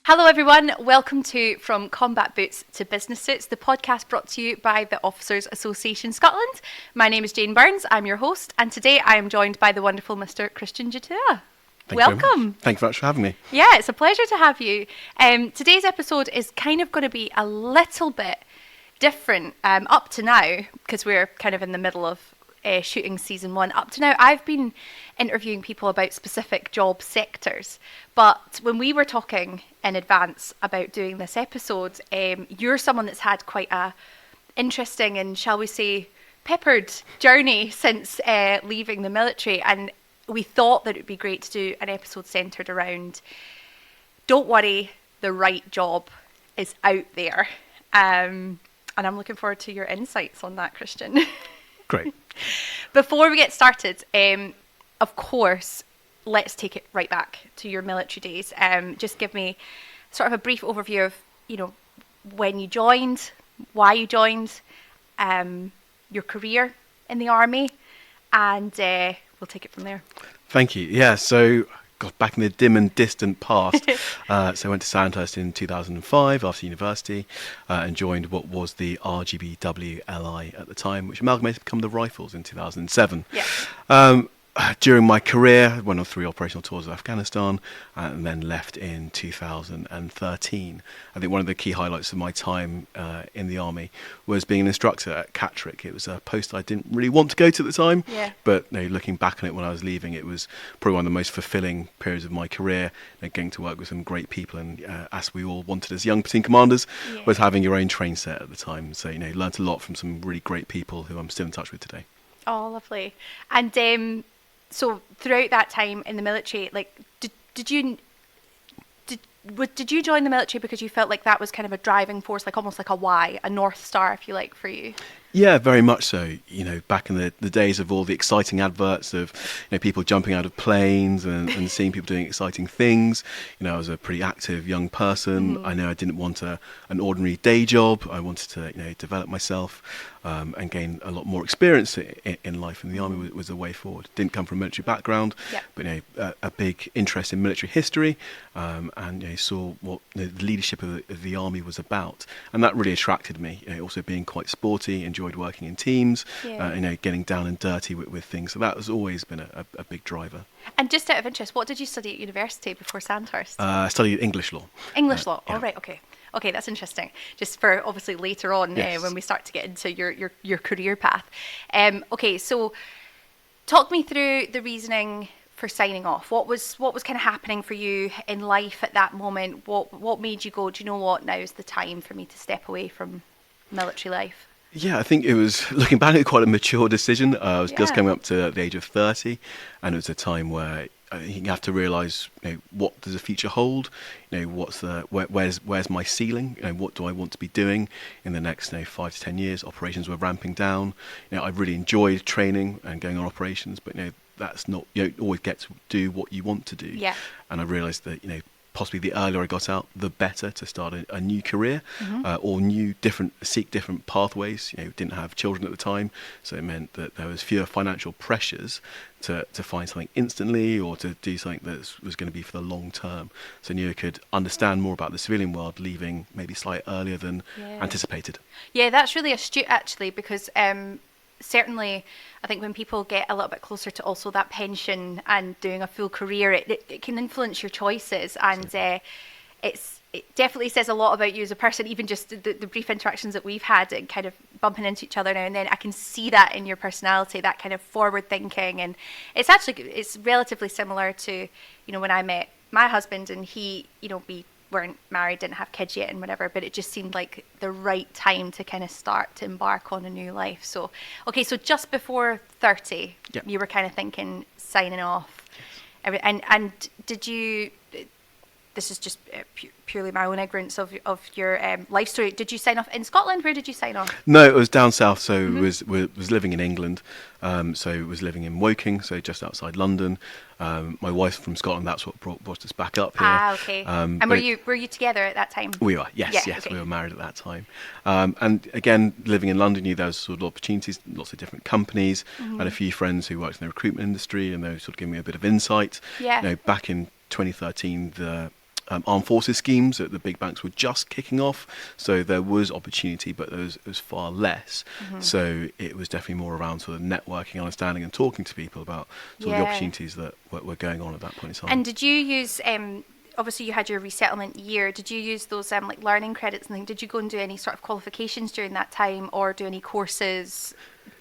Hello everyone, welcome to From Combat Boots to Business Suits, the podcast brought to you by the Officers Association Scotland. My name is Jane Burns, I'm your host, and today I am joined by the wonderful Mr. Christian Jetuah. Welcome. Thank you very much for having me. Yeah, it's a pleasure to have you. Today's episode is kind of going to be a little bit different up to now, because we're kind of in the middle of shooting season 1. Up to now, I've been interviewing people about specific job sectors, but when we were talking in advance about doing this episode, you're someone that's had quite a interesting and, shall we say, peppered journey since leaving the military, and we thought that it would be great to do an episode centred around, don't worry, the right job is out there. And I'm looking forward to your insights on that, Christian. Great. Before we get started, of course, let's take it right back to your military days. Just give me sort of a brief overview of, when you joined, why you joined, your career in the army, and we'll take it from there. Thank you. Yeah, so back in the dim and distant past, so I went to Sandhurst in 2005 after university and joined what was the RGBW-LI at the time, which amalgamated to become the Rifles in 2007. Yeah. During my career, I went on 3 operational tours of Afghanistan and then left in 2013. I think one of the key highlights of my time in the army was being an instructor at Catterick. It was a post I didn't really want to go to at the time, but looking back on it when I was leaving, it was probably one of the most fulfilling periods of my career, getting to work with some great people, and as we all wanted as young platoon commanders, was having your own train set at the time. So, learnt a lot from some really great people who I'm still in touch with today. Oh, lovely. And so throughout that time in the military, did you join the military because you felt like that was kind of a driving force, like almost like a why, a North Star, if you like, for you? Yeah, very much so. Back in the days of all the exciting adverts of people jumping out of planes and seeing people doing exciting things, I was a pretty active young person. Mm-hmm. I know I didn't want an ordinary day job. I wanted to develop myself and gain a lot more experience in life, and the army was a way forward. Didn't come from a military background, but a big interest in military history, and saw what the leadership of the army was about, and that really attracted me. Also being quite sporty, enjoyed working in teams, getting down and dirty with things. So that has always been a big driver. And just out of interest, what did you study at university before Sandhurst? I studied English law. English law. Yeah. Oh, right. Okay. Okay, that's interesting. Just for obviously later on, when we start to get into your career path. Okay, so talk me through the reasoning for signing off. What was kind of happening for you in life at that moment? What made you go, do you know what, now is the time for me to step away from military life? Yeah, I think it was, looking back, quite a mature decision. I was just coming up to the age of 30, and it was a time where you have to realise, what does the future hold? Where's my ceiling? What do I want to be doing in the next 5 to 10 years? Operations were ramping down. I really enjoyed training and going on operations, but that's not, you don't always get to do what you want to do. Yeah. And I realised that possibly the earlier I got out, the better to start a new career, or seek different pathways. Didn't have children at the time, so it meant that there was fewer financial pressures to find something instantly or to do something that was going to be for the long term. So I knew I could understand more about the civilian world, leaving maybe slightly earlier than anticipated. Yeah, that's really astute actually, because certainly I think when people get a little bit closer to also that pension and doing a full career, it can influence your choices, and it definitely says a lot about you as a person. Even just the brief interactions that we've had and kind of bumping into each other now and then, I can see that in your personality, that kind of forward thinking. And it's relatively similar to when I met my husband, and he we weren't married, didn't have kids yet and whatever, but it just seemed like the right time to kind of start to embark on a new life. So just before 30, you were kind of thinking signing off. Yes. And did you, this is just purely my own ignorance of your life story, did you sign off in Scotland? Where did you sign off? No, it was down south, so was living in England, so was living in Woking, so just outside London. My wife's from Scotland, that's what brought us back up here. Okay. And were you together at that time? We were, yes, okay. We were married at that time. And again, living in London, there was sort of opportunities, lots of different companies. I had a few friends who worked in the recruitment industry, and they were sort of giving me a bit of insight. Yeah. Back in 2013, armed forces schemes that the big banks were just kicking off. So there was opportunity, but it was far less. So it was definitely more around sort of networking, understanding, and talking to people about sort of the opportunities that were going on at that point in time. And did you use, obviously you had your resettlement year, did you use those like learning credits and things? Did you go and do any sort of qualifications during that time, or do any courses?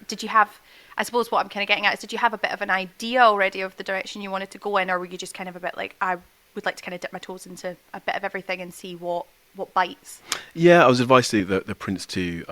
Did you have, I suppose what I'm kind of getting at is, did you have a bit of an idea already of the direction you wanted to go in, or were you just kind of a bit like, I would like to kind of dip my toes into a bit of everything and see what bites? Yeah, I was advised to do the Prince 2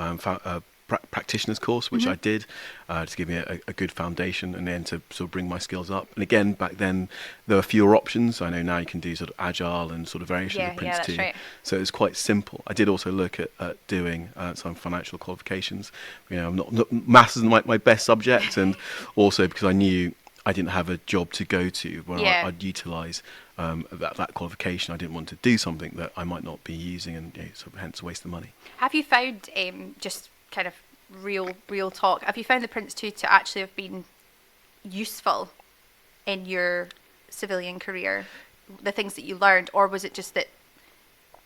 practitioner's course, which I did, to give me a good foundation, and then to sort of bring my skills up. And again, back then there were fewer options. I know now you can do sort of agile and sort of variations of Prince 2. Right. So it was quite simple. I did also look at doing some financial qualifications. I'm not maths isn't my best subject, and also because I knew I didn't have a job to go to where I'd utilise that qualification. I didn't want to do something that I might not be using, and sort of hence waste the money. Have you found, just kind of real talk, have you found the Prince 2 to actually have been useful in your civilian career, the things that you learned, or was it just that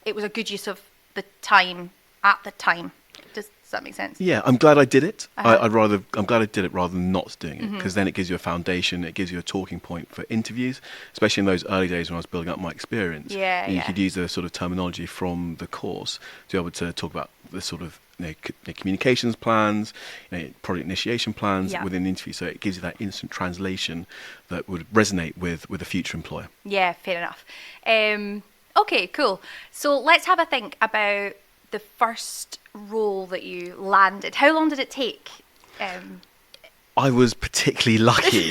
it was a good use of the time at the time? Does that make sense? Yeah, I'm glad I did it. I'm glad I did it rather than not doing it, because then it gives you a foundation, it gives you a talking point for interviews, especially in those early days when I was building up my experience. You could use the sort of terminology from the course to be able to talk about the sort of communications plans, project initiation plans within the interview. So it gives you that instant translation that would resonate with a future employer. Yeah, fair enough. Okay, cool. So let's have a think about the first role that you landed. How long did it take? I was particularly lucky.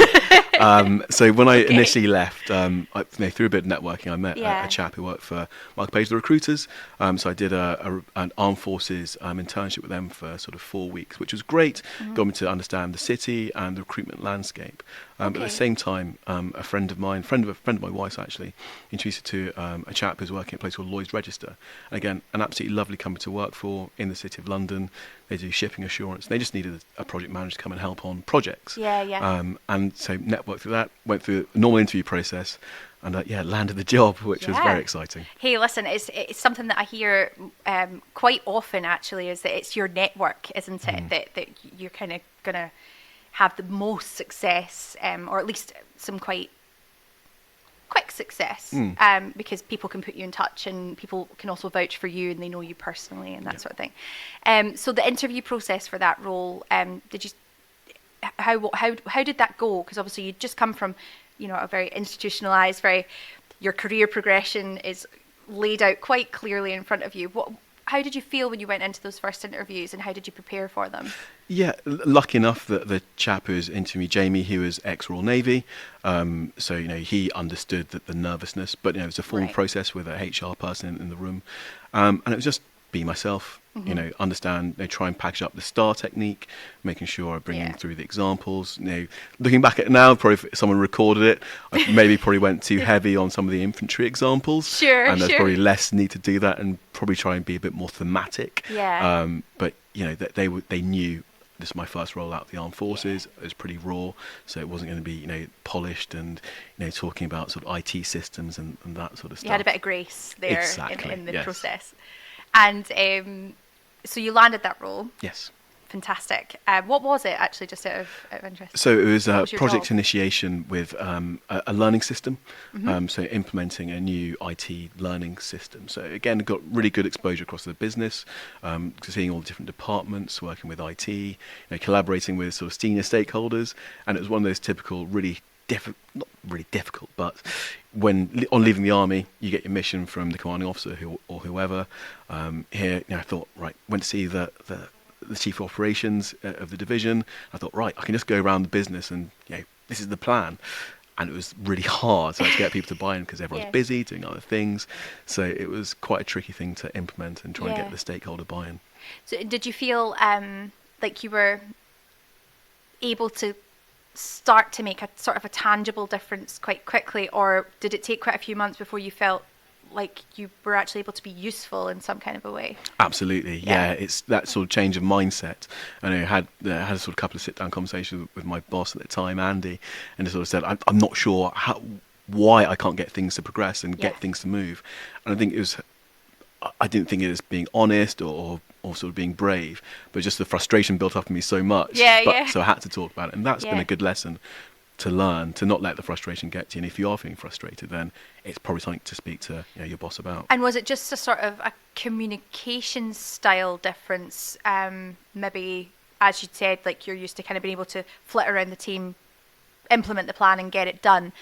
So when I initially left, through a bit of networking, I met a chap who worked for Mark Page, the recruiters. So I did an armed forces internship with them for sort of 4 weeks, which was great. Got me to understand the city and the recruitment landscape. But at the same time, a friend of my wife's actually, introduced her to a chap who's working at a place called Lloyd's Register. And again, an absolutely lovely company to work for in the city of London. They do shipping assurance. They just needed a project manager to come and help on projects. And so networked through that, went through a normal interview process, and landed the job, which was very exciting. Hey, listen, it's something that I hear quite often, actually, is that it's your network, isn't it, that you're kind of going to have the most success, or at least some quite quick success, because people can put you in touch, and people can also vouch for you, and they know you personally, and that sort of thing. So the interview process for that role, how did that go? Because obviously you'd just come from, a very institutionalized, your career progression is laid out quite clearly in front of you. How did you feel when you went into those first interviews, and how did you prepare for them? Yeah, lucky enough that the chap who was interviewing me, Jamie, he was ex-Royal Navy, so he understood the nervousness, but it was a formal process with a HR person in the room, and it was just be myself, understand, try and package up the STAR technique, making sure I bring in through the examples. Looking back at it now, probably if someone recorded it, I probably went too heavy on some of the infantry examples. And there's probably less need to do that, and probably try and be a bit more thematic. But they knew this is my first role out of the armed forces. It was pretty raw, so it wasn't going to be polished and talking about sort of IT systems and that sort of stuff. You had a bit of grace there in the process. And so you landed that role. Yes. Fantastic. What was it actually, just out of interest? So it was a project initiation with a learning system, so implementing a new IT learning system. So again, got really good exposure across the business, seeing all the different departments, working with IT, collaborating with sort of senior stakeholders, and it was one of those typical not really difficult, but when on leaving the army, you get your mission from the commanding officer or whoever. Here, I thought, went to see the chief of operations of the division. I thought, I can just go around the business and this is the plan. And it was really hard to get people to buy in, because everyone's busy doing other things. So it was quite a tricky thing to implement and try and get the stakeholder buy-in. So did you feel like you were able to start to make a sort of a tangible difference quite quickly, or did it take quite a few months before you felt like you were actually able to be useful in some kind of a way? Absolutely, it's that sort of change of mindset. And I had a sort of couple of sit-down conversations with my boss at the time, Andy, and he sort of said, I'm not sure why I can't get things to progress and Yeah. get things to move. And I think I didn't think it was being honest or sort of being brave, but just the frustration built up in me so much. Yeah, but yeah. so I had to talk about it, and that's been Yeah. a good lesson to learn, to not let the frustration get to you. And if you are feeling frustrated, then it's probably something to speak to your boss about. And was it just a sort of a communication style difference? Maybe, as you said, like you're used to kind of being able to flit around the team, implement the plan and get it done.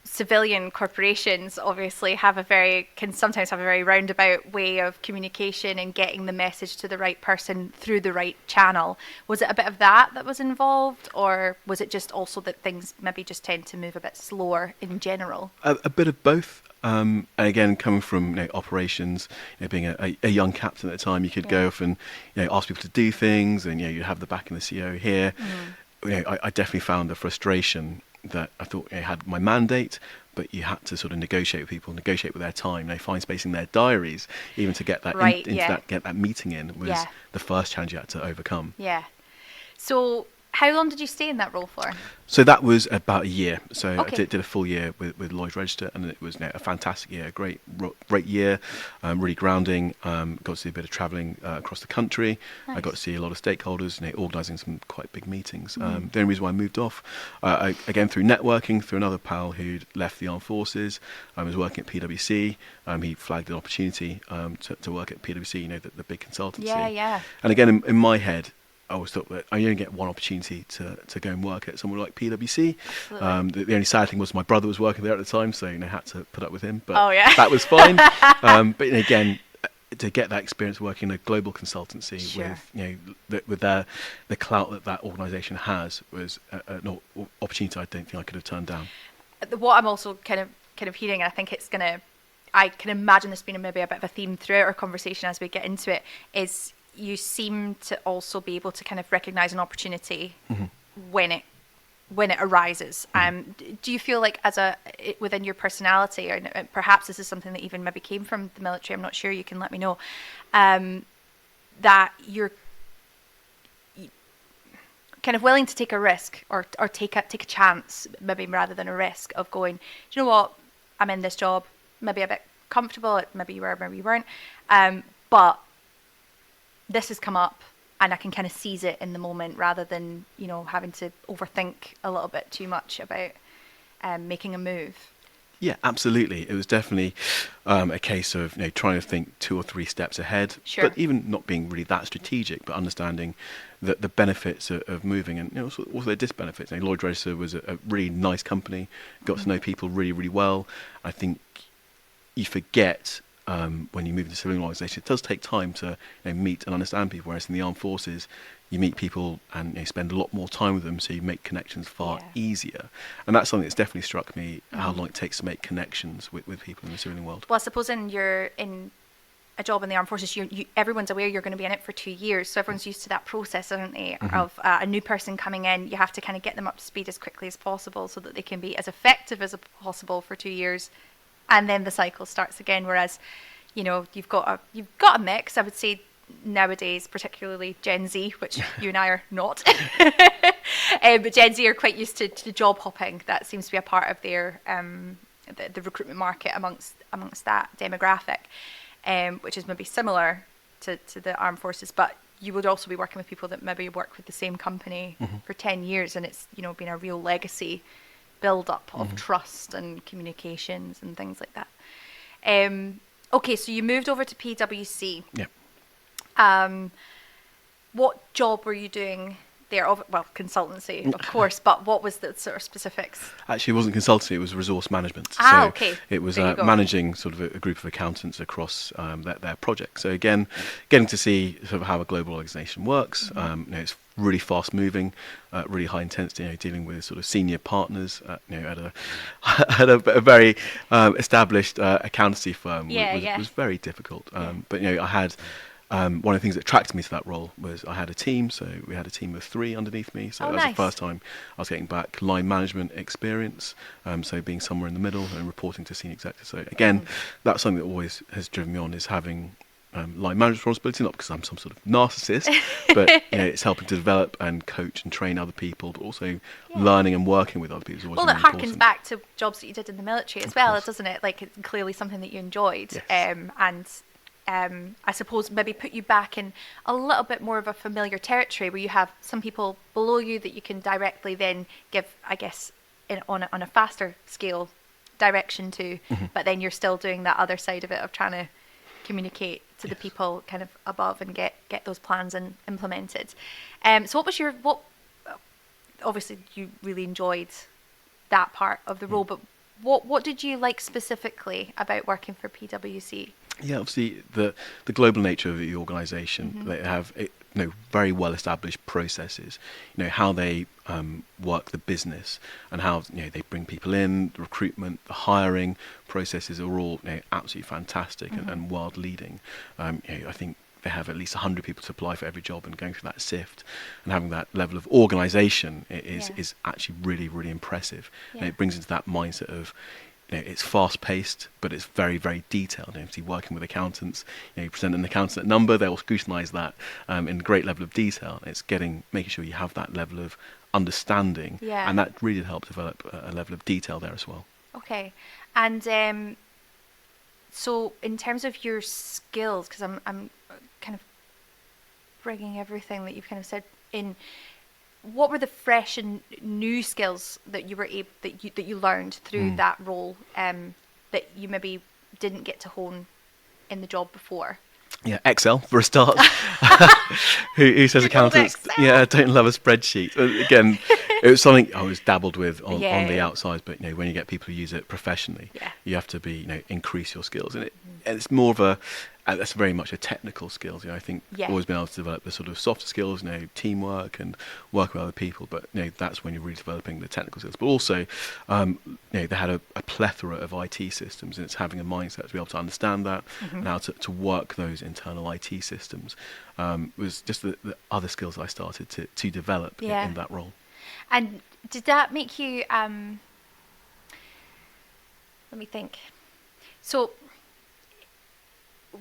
Civilian corporations obviously can sometimes have a very roundabout way of communication and getting the message to the right person through the right channel. Was it a bit of that was involved, or was it just also that things maybe just tend to move a bit slower in general? A bit of both. And again, coming from operations, being a young captain at the time, you could go off and ask people to do things, and you have the backing of the CEO here. I definitely found the frustration that I thought I had my mandate, but you had to sort of negotiate with people, negotiate with their time, find space in their diaries, even to get that get that meeting in was the first challenge you had to overcome. Yeah. So how long did you stay in that role for? So that was about a year. So Okay. I did a full year with Lloyd's Register, and it was a fantastic year, great year, really grounding. Got to see a bit of travelling across the country. Nice. I got to see a lot of stakeholders, organising some quite big meetings. The only reason why I moved off, again through networking, through another pal who'd left the armed forces. I was working at PwC. He flagged an opportunity to work at PwC, the big consultancy. Yeah. And again, in my head, I always thought that I only get one opportunity to go and work at somewhere like PwC. The only sad thing was my brother was working there at the time, so I had to put up with him. But that was fine. But again, to get that experience working in a global consultancy with the clout that organisation has was an opportunity I don't think I could have turned down. What I'm also kind of hearing, I think I can imagine this being maybe a bit of a theme throughout our conversation as we get into it, is you seem to also be able to kind of recognise an opportunity when it arises. Do you feel like within your personality, or perhaps this is something that even maybe came from the military, I'm not sure, you can let me know, that you're kind of willing to take a risk or take a chance, maybe rather than a risk of going, do you know what, I'm in this job, maybe a bit comfortable, maybe you were, maybe you weren't, but this has come up and I can kind of seize it in the moment rather than, having to overthink a little bit too much about making a move. Yeah, absolutely. It was definitely a case of trying to think 2 or 3 steps ahead, Sure. but even not being really that strategic, but understanding the benefits of moving and also the disbenefits. Lloyd's Register was a really nice company, got to know people really, really well. I think you forget when you move into civilian organisation, it does take time to meet and understand people, whereas in the armed forces, you meet people and spend a lot more time with them, so you make connections far easier. And that's something that's definitely struck me, how long it takes to make connections with people in the civilian world. Well, I suppose you're in a job in the armed forces, everyone's aware you're going to be in it for 2 years, so everyone's used to that process, aren't they, of a new person coming in. You have to kind of get them up to speed as quickly as possible so that they can be as effective as possible for 2 years, and then the cycle starts again. Whereas, you've got a mix, I would say, nowadays, particularly Gen Z, which you and I are not, but Gen Z are quite used to job hopping. That seems to be a part of their the recruitment market amongst that demographic, which is maybe similar to the armed forces. But you would also be working with people that maybe work with the same company for 10 years, and it's been a real legacy build up of trust and communications and things like that. Okay, so you moved over to PwC. Yeah. What job were you doing there? Well, consultancy, of course, but what was the sort of specifics? Actually, it wasn't consultancy, it was resource management. Okay. It was managing sort of a group of accountants across their project. So again, getting to see sort of how a global organisation works. It's really fast moving, really high intensity, dealing with sort of senior partners, at a very established accountancy firm. Was very difficult. But I had one of the things that attracted me to that role was I had a team, so we had a team of 3 underneath me. So that was the first time I was getting back line management experience. So being somewhere in the middle and reporting to senior executives. So again, that's something that always has driven me on, is having line management responsibility, not because I'm some sort of narcissist, but it's helping to develop and coach and train other people, but also learning and working with other people is always Well, really it harkens important. back to jobs that you did in the military as well, doesn't it? Like, it's clearly something that you enjoyed. Yes. I suppose maybe put you back in a little bit more of a familiar territory where you have some people below you that you can directly then give, I guess, on a faster scale direction to, but then you're still doing that other side of it of trying to communicate to the people kind of above and get those plans implemented. So what obviously you really enjoyed that part of the role, but what did you like specifically about working for PwC? Yeah, obviously the global nature of the organisation, they have very well established processes. How they work the business and how they bring people in, the recruitment, the hiring processes are all absolutely fantastic and world leading. I think they have at least 100 people to apply for every job, and going through that sift and having that level of organisation is actually really, really impressive. And it brings into that mindset of it's fast paced, but it's very, very detailed. Obviously, working with accountants, you present an accountant number, they'll scrutinise that in great level of detail. It's making sure you have that level of understanding, and that really helps develop a level of detail there as well. Okay, and so in terms of your skills, because I'm kind of bringing everything that you've kind of said in. What were the fresh and new skills that you were that you learned through that role that you maybe didn't get to hone in the job before? Yeah, Excel for a start. who says accountants don't love a spreadsheet? Again, it was something I was dabbled with on the outside, but when you get people who use it professionally, you have to be increase your skills, and it's more of that's very much a technical skills. I think always been able to develop the sort of softer skills, teamwork and work with other people. But that's when you're really developing the technical skills. But also, they had a plethora of IT systems, and it's having a mindset to be able to understand that and how to work those internal IT systems was just the other skills that I started to develop in that role. And did that make you? Let me think. So.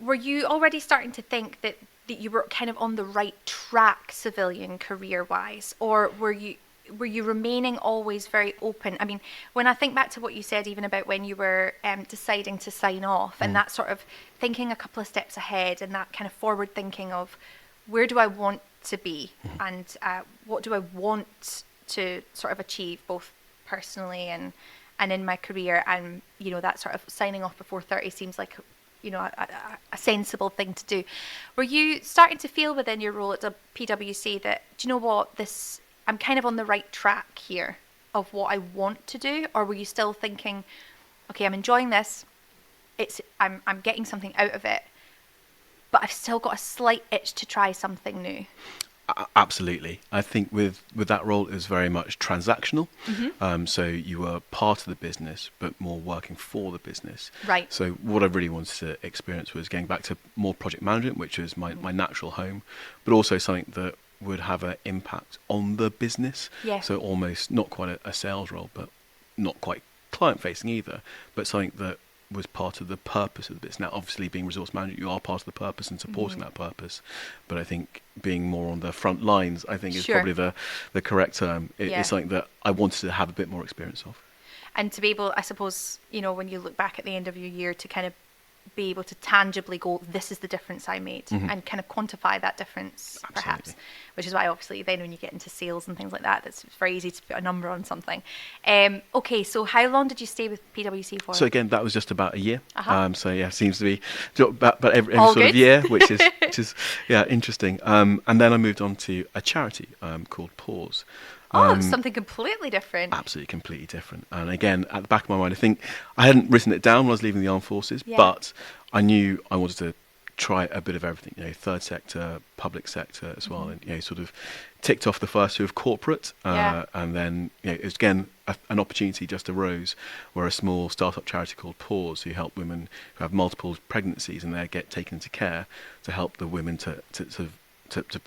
Were you already starting to think that you were kind of on the right track civilian career-wise, or were you remaining always very open? I mean, when I think back to what you said, even about when you were deciding to sign off, and that sort of thinking a couple of steps ahead, and that kind of forward thinking of where do I want to be, and what do I want to sort of achieve, both personally and in my career, and that sort of signing off before 30 seems like a sensible thing to do. Were you starting to feel within your role at the PwC that, do you know what, I'm kind of on the right track here of what I want to do? Or were you still thinking, okay, I'm enjoying this, I'm getting something out of it, but I've still got a slight itch to try something new? Absolutely. I think with that role, it was very much transactional. So you were part of the business, but more working for the business. Right. So what I really wanted to experience was getting back to more project management, which was my natural home, but also something that would have an impact on the business. Yeah. So almost not quite a sales role, but not quite client facing either, but something that was part of the purpose of the business. Now, obviously, being resource manager, you are part of the purpose and supporting that purpose. But I think being more on the front lines, I think, is probably the correct term. It's something that I wanted to have a bit more experience of. And to be able, I suppose, when you look back at the end of your year, to kind of be able to tangibly go, this is the difference I made, and kind of quantify that difference. Absolutely. Perhaps, which is why obviously then when you get into sales and things like that, it's very easy to put a number on something. Okay, so how long did you stay with PwC for? So again, that was just about a year. So yeah, seems to be about every sort good. of year, which is interesting. And then I moved on to a charity called Pause. Something completely different. Absolutely, completely different. And again, at the back of my mind, I think I hadn't written it down when I was leaving the armed forces, but I knew I wanted to try a bit of everything. Third sector, public sector as well, and sort of ticked off the first two of corporate, and then it was again an opportunity just arose where a small startup charity called Pause, who help women who have multiple pregnancies and they get taken into care, to help the women to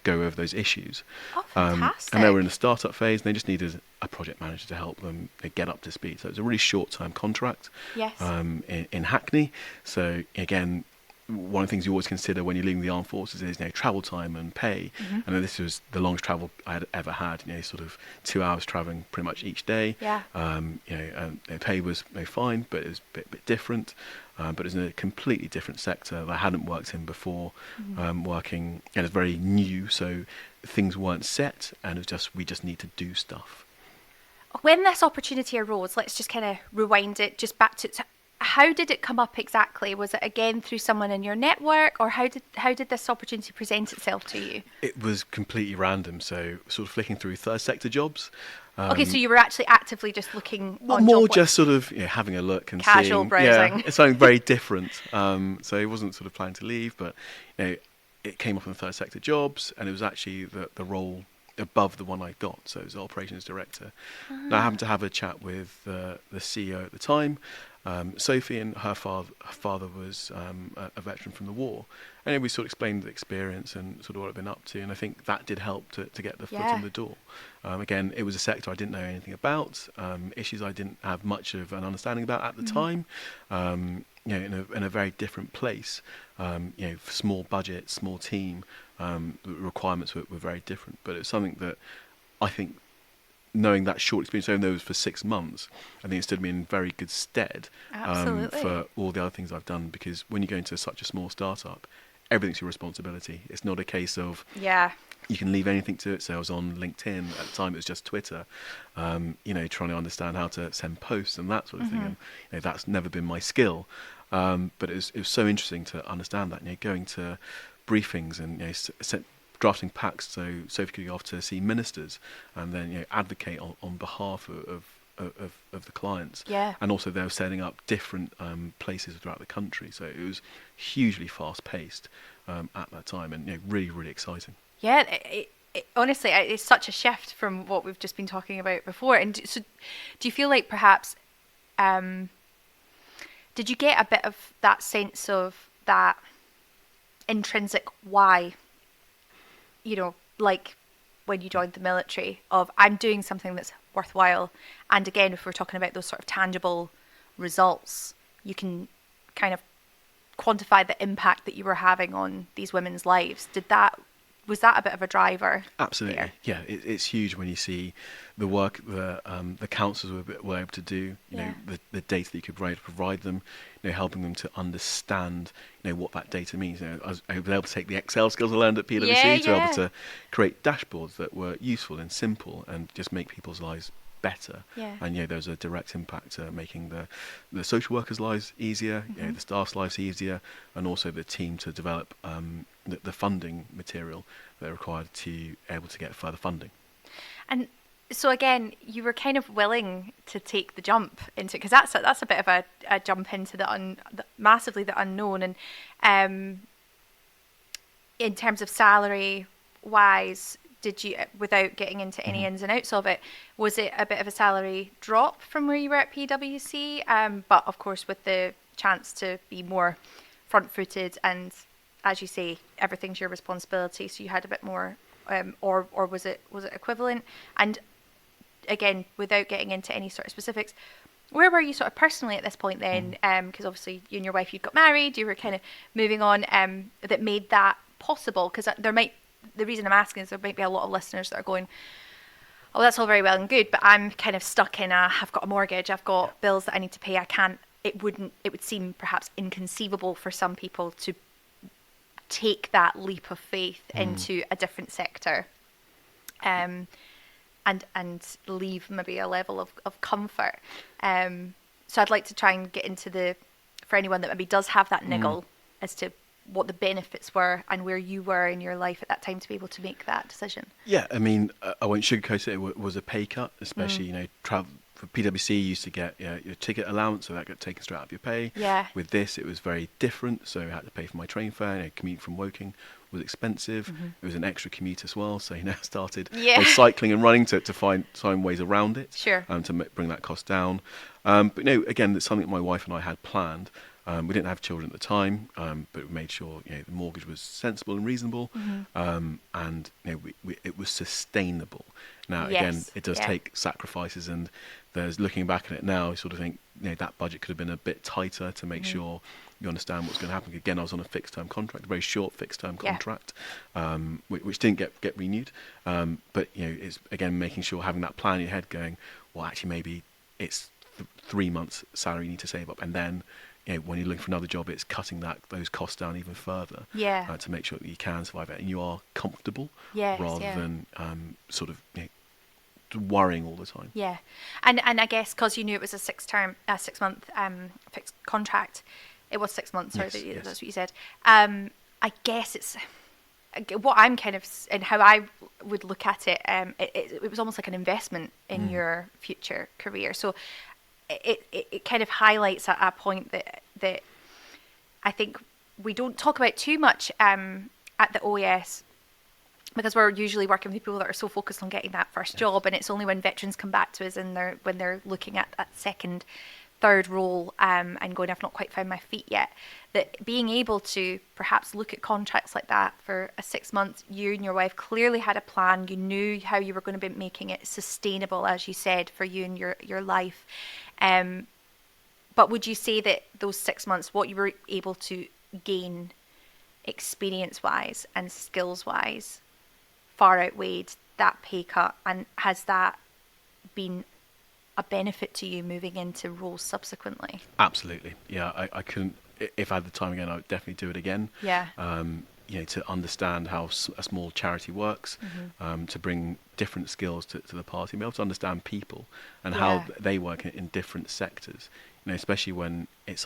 go over those issues. Oh, fantastic. And they were in the startup phase, and they just needed a project manager to help them get up to speed. So it was a really short-term contract in Hackney. So again, one of the things you always consider when you're leaving the armed forces is, travel time and pay. And this was the longest travel I had ever had. Sort of 2 hours traveling pretty much each day. Yeah. And pay was fine, but it was a bit different. But it was in a completely different sector that I hadn't worked in before. Working, and it's very new, so things weren't set, and it was just we just need to do stuff. When this opportunity arose, let's just kind of rewind it just back to how did it come up exactly? Was it again through someone in your network, or how did this opportunity present itself to you? It was completely random. So sort of flicking through third sector jobs. Okay, so you were actually actively just looking on more job just sort of having a look and casual seeing, browsing. it's something very different. So it wasn't sort of planning to leave, but it came up in the third sector jobs, and it was actually the role above the one I got. So it was the operations director. And I happened to have a chat with the CEO at the time, Sophie, and her father was a veteran from the war. And we sort of explained the experience and sort of what I'd been up to, and I think that did help to get the foot in the door. Again, it was a sector I didn't know anything about, issues I didn't have much of an understanding about at the time. In a very different place. Small budget, small team, the requirements were very different. But it was something that I think, knowing that short experience, even though it was for 6 months, I think it stood me in very good stead for all the other things I've done. Because when you go into such a small startup, everything's your responsibility. It's not a case of you can leave anything to it. So I was on LinkedIn at the time; it was just Twitter. Trying to understand how to send posts and that sort of thing. And that's never been my skill. But it was so interesting to understand that. Going to briefings and drafting packs so Sophie could go off to see ministers and then advocate on behalf of the clients. And also they were setting up different places throughout the country. So it was hugely fast paced at that time, and really, really exciting. Yeah, honestly, it's such a shift from what we've just been talking about before. And so, do you feel like perhaps, did you get a bit of that sense of that intrinsic why? Like when you joined the military, of I'm doing something that's worthwhile. And again, if we're talking about those sort of tangible results, you can kind of quantify the impact that you were having on these women's lives. Was that a bit of a driver? Absolutely, there? Yeah. It's huge when you see the work the councils were able to do. The data that you could provide them, helping them to understand, what that data means. I was able to take the Excel skills I learned at PwC to be able to create dashboards that were useful and simple and just make people's lives better. And there's a direct impact making the social workers' lives easier, the staff's lives easier, and also the team to develop the funding material they're required to able to get further funding. And so again, you were kind of willing to take the jump into, because that's a bit of a jump into massively the unknown. And in terms of salary wise, did you, without getting into any ins and outs of it, was it a bit of a salary drop from where you were at PwC? But of course, with the chance to be more front-footed and, as you say, everything's your responsibility, so you had a bit more, or was it equivalent? And again, without getting into any sort of specifics, where were you sort of personally at this point then? Because obviously you and your wife, you'd got married, you were kind of moving on, that made that possible. Because the reason I'm asking is there might be a lot of listeners that are going, oh, that's all very well and good, but I'm kind of stuck in I've got a mortgage, I've got bills that I need to pay, I can't, it would seem perhaps inconceivable for some people to take that leap of faith into a different sector, and leave maybe a level of comfort. So I'd like to try and get into for anyone that maybe does have that niggle as to what the benefits were and where you were in your life at that time to be able to make that decision. Yeah, I mean, I won't sugarcoat it. It was a pay cut, especially, travel. For PwC, you used to get your ticket allowance, so that got taken straight out of your pay. With this, it was very different, so I had to pay for my train fare. Commute from Woking was expensive. It was an extra commute as well, so I started cycling and running to find ways around it. To bring that cost down. But again, it's something my wife and I had planned. We didn't have children at the time, but we made sure the mortgage was sensible and reasonable, and it was sustainable. Now, again, it does take sacrifices, and there's, looking back at it now, you sort of think, that budget could have been a bit tighter to make sure you understand what's going to happen. Again, I was on a fixed-term contract, a very short fixed-term contract, which didn't get renewed. But it's again making sure, having that plan in your head, going, well, actually, maybe it's 3 months' salary you need to save up, and then when you're looking for another job, it's cutting those costs down even further, to make sure that you can survive it and you are comfortable, rather than sort of worrying all the time. Yeah, and I guess because you knew it was a 6 month fixed contract, it was 6 months. Sorry, Yes. that's what you said. I guess it's what I'm kind of, and how I would look at it. It was almost like an investment in your future career. So it kind of highlights a point that I think we don't talk about too much at the OAS, because we're usually working with people that are so focused on getting that first job, and it's only when veterans come back to us and when they're looking at that second, third role, and going, I've not quite found my feet yet, that being able to perhaps look at contracts like that for a 6 months, you and your wife clearly had a plan, you knew how you were going to be making it sustainable, as you said, for you and your life. But would you say that those 6 months, what you were able to gain experience-wise and skills-wise, far outweighed that pay cut, and has that been a benefit to you moving into roles subsequently? Absolutely, yeah. I couldn't, if I had the time again, I would definitely do it again. Yeah. To understand how a small charity works, to bring different skills to the party, and be able to understand people and how they work in different sectors. Especially when it's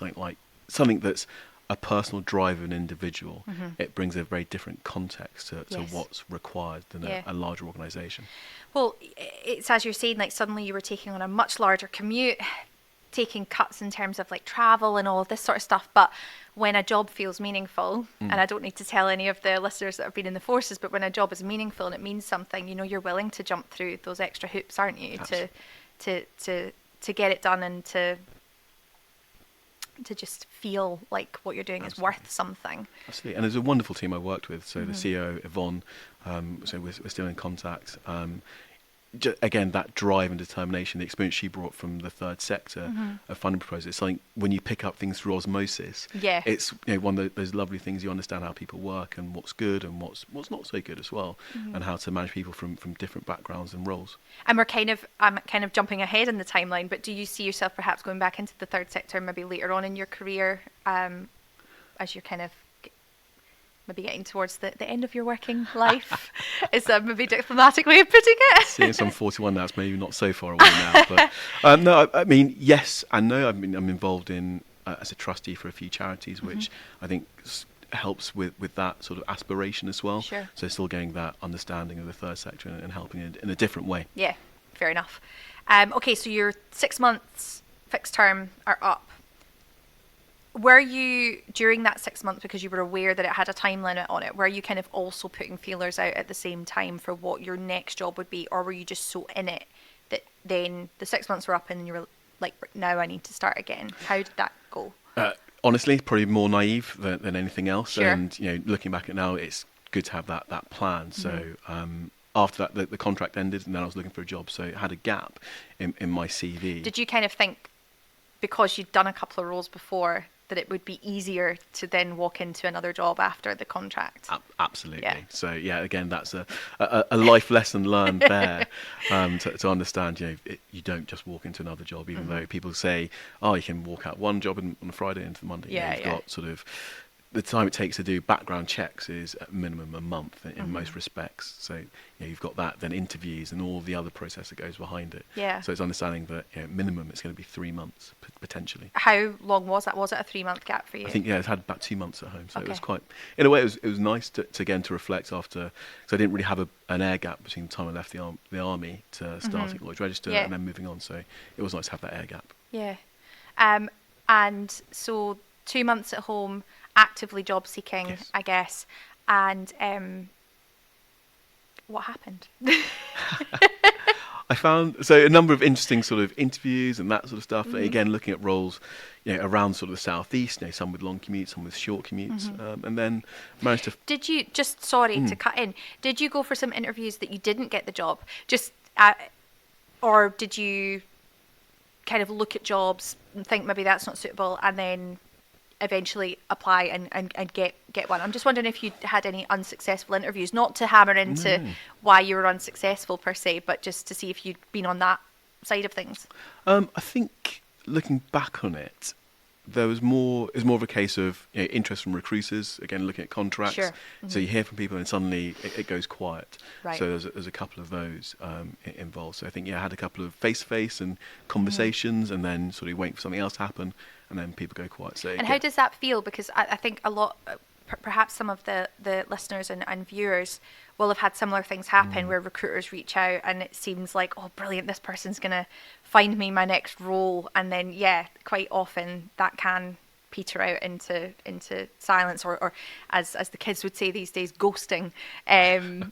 something that's a personal drive of an individual, it brings a very different context to what's required than a larger organisation. Well, it's as you're saying, suddenly you were taking on a much larger commute, taking cuts in terms of travel and all of this sort of stuff. But when a job feels meaningful, and I don't need to tell any of the listeners that have been in the forces, but when a job is meaningful and it means something, you're willing to jump through those extra hoops, aren't you? Absolutely. To get it done, and to just feel like what you're doing Absolutely. is worth something. Absolutely. And there's a wonderful team I worked with. So the CEO, Yvonne, so we're still in contact. Again, that drive and determination, the experience she brought from the third sector of funding proposals, it's something, when you pick up things through osmosis, it's one of those lovely things. You understand how people work and what's good and what's not so good as well, and how to manage people from different backgrounds and roles. And I'm kind of jumping ahead in the timeline, but do you see yourself perhaps going back into the third sector maybe later on in your career, as you're kind of maybe getting towards the end of your working life? Is that maybe a diplomatic way of putting it? Seeing as I'm 41 now, it's maybe not so far away now. But no, I mean, yes and no. I'm involved in as a trustee for a few charities, which I think helps with that sort of aspiration as well. Sure. So still getting that understanding of the third sector and helping in a different way. Yeah, fair enough. Okay, so your 6 months fixed term are up. Were you, during that 6 months, because you were aware that it had a time limit on it, were you kind of also putting feelers out at the same time for what your next job would be, or were you just so in it that then the 6 months were up and you were like, now I need to start again? How did that go? Honestly, probably more naive than anything else. Sure. And looking back at now, it's good to have that plan. So after that, the contract ended, and then I was looking for a job, so it had a gap in my CV. Did you kind of think, because you'd done a couple of roles before, that it would be easier to then walk into another job after the contract? Absolutely. Yeah. So again, that's a life lesson learned there, to understand. You don't just walk into another job, even though people say, oh, you can walk out one job on a Friday into the Monday. You've got sort of the time it takes to do background checks is at minimum a month in most respects. So you've got that, then interviews and all the other process that goes behind it. Yeah. So it's understanding that minimum it's going to be 3 months potentially. How long was that? Was it a 3 month gap for you? I think it's had about 2 months at home, so Okay. it was quite. In a way, it was nice to again to reflect after, because I didn't really have an air gap between the time I left the army to starting at Lloyd's Register and then moving on. So it was nice to have that air gap. Yeah. And so 2 months at home, actively job seeking, Yes. I guess. And what happened? I found a number of interesting sort of interviews and that sort of stuff. Again, looking at roles, around sort of the southeast. Some with long commutes, some with short commutes, and then managed to. Did you, just sorry to cut in, did you go for some interviews that you didn't get the job? Just Or did you kind of look at jobs and think maybe that's not suitable and then eventually apply and get one? I'm just wondering if you had any unsuccessful interviews, not to hammer into why you were unsuccessful per se, but just to see if you'd been on that side of things. I think looking back on it, there was more. It's more of a case of interest from recruiters. Again, looking at contracts. Sure. Mm-hmm. So you hear from people, and suddenly it goes quiet. Right. So there's a couple of those involved. So I think I had a couple of face-to-face and conversations, and then sort of waiting for something else to happen, and then people go quiet. So and how does that feel? Because I think a lot, perhaps some of the listeners and viewers will have had similar things happen where recruiters reach out and it seems like, oh, brilliant, this person's going to find me my next role. And then, quite often that can peter out into silence or as the kids would say these days, ghosting.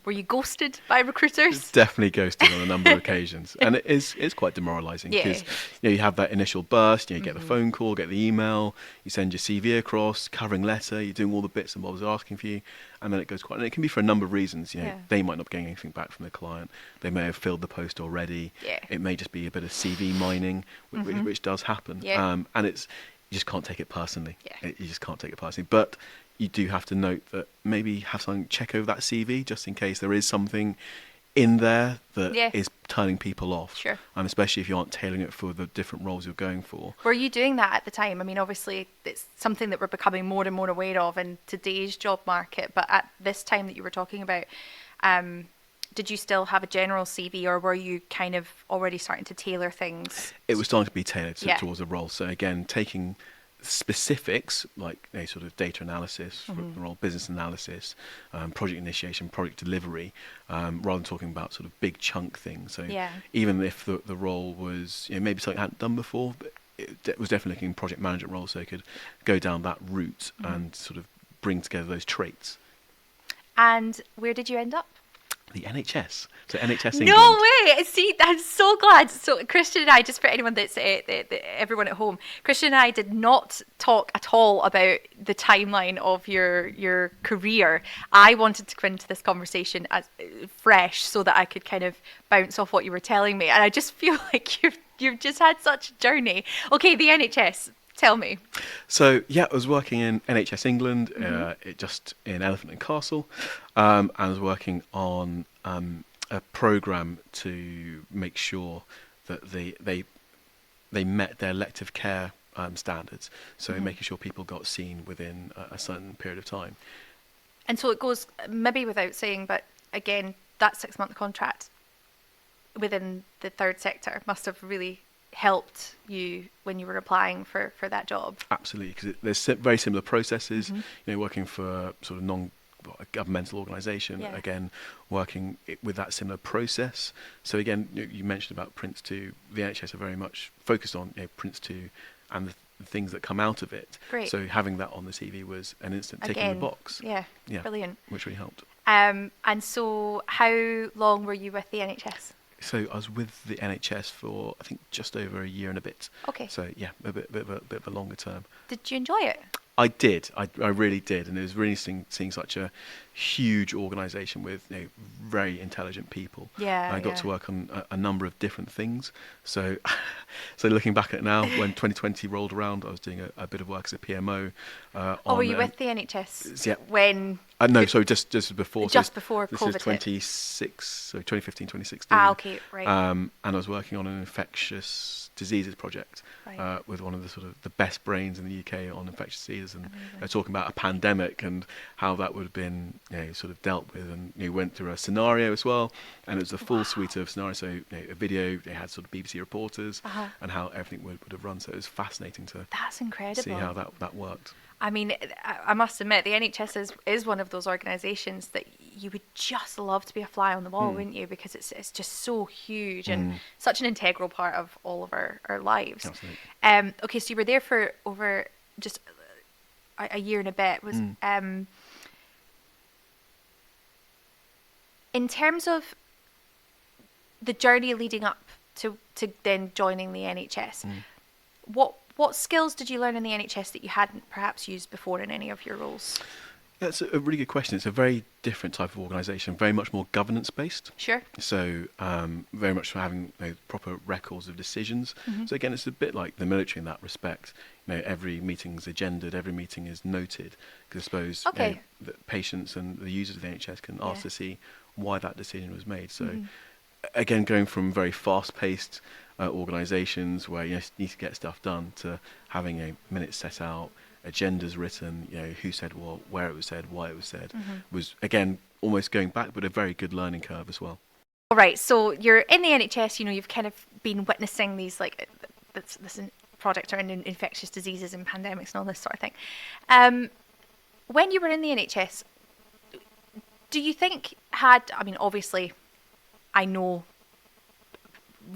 Were you ghosted by recruiters? Definitely ghosted on a number of occasions, and it's quite demoralising because you have that initial burst, you get the phone call, get the email, you send your CV across, covering letter, you're doing all the bits and bobs they're asking for you, and then it goes quiet. And it can be for a number of reasons. They might not be getting anything back from the client. They may have filled the post already. It may just be a bit of CV mining, which does happen. And it's, you just can't take it personally. You just can't take it personally. But you do have to note that maybe have someone check over that CV just in case there is something in there that is turning people off. Sure. And especially if you aren't tailoring it for the different roles you're going for. Were you doing that at the time? I mean, obviously, it's something that we're becoming more and more aware of in today's job market. But at this time that you were talking about, did you still have a general CV, or were you kind of already starting to tailor things? It was starting to be tailored towards a role. So again, taking specifics like sort of data analysis for the role, business analysis, project initiation, project delivery, rather than talking about sort of big chunk things. So even if the role was maybe something I hadn't done before, but it was definitely looking project management role, so it could go down that route and sort of bring together those traits. And where did you end up? The NHS. So NHS England. No way! See, I'm so glad. So Christian and I, just for anyone that's everyone at home, Christian and I did not talk at all about the timeline of your career. I wanted to go into this conversation as fresh so that I could kind of bounce off what you were telling me. And I just feel like you've just had such a journey. Okay, the NHS. Tell me. So I was working in NHS England, just in Elephant and Castle, and I was working on a programme to make sure that they met their elective care standards. So making sure people got seen within a certain period of time. And so it goes, maybe without saying, but again, that 6-month contract within the third sector must have really helped you when you were applying for that job. Absolutely, because there's very similar processes. Working for sort of non-governmental organisation, again working with that similar process. So again, you mentioned about Prince 2. The NHS are very much focused on Prince 2 and the things that come out of it. Great. So having that on the CV was an instant tick in the box. Yeah, brilliant. Which really helped. And so, how long were you with the NHS? So I was with the NHS for, I think, just over a year and a bit. Okay. So a bit of a longer term. Did you enjoy it? I did. I really did, and it was really interesting seeing such a huge organisation with very intelligent people. Yeah. And I got to work on a number of different things. So, looking back at it now, when 2020 rolled around, I was doing a bit of work as a PMO. Were you with the NHS? Yeah. When? No, so just before. Just before this COVID. This is 2015, 2016. Okay, right. And I was working on an infectious diseases project with one of the sort of the best brains in the UK on infectious diseases, and they're talking about a pandemic and how that would have been sort of dealt with, and went through a scenario as well, and it was a full suite of scenarios. So a video, they had sort of BBC reporters and how everything would have run. So it was fascinating to That's incredible. see how that worked. I mean, I must admit, the NHS is one of those organisations that you would just love to be a fly on the wall, wouldn't you? Because it's just so huge and such an integral part of all of our lives. Absolutely. Okay, so you were there for over just a year and a bit. Was in terms of the journey leading up to then joining the NHS, what skills did you learn in the NHS that you hadn't perhaps used before in any of your roles? That's a really good question. It's a very different type of organisation, very much more governance based. Sure. So very much for having proper records of decisions. Mm-hmm. So again, it's a bit like the military in that respect. Every meeting's agendaed, every meeting is noted. Because I suppose Okay. the patients and the users of the NHS can ask Yeah. to see why that decision was made. So Mm-hmm. again, going from very fast-paced organisations where you need to get stuff done to having minutes set out, agendas written, who said what, where it was said, why it was said, Mm-hmm. was again almost going back, but a very good learning curve as well. All right. So you're in the NHS. You've kind of been witnessing these this project around infectious diseases and pandemics and all this sort of thing. When you were in the NHS, do you think I mean, obviously, I know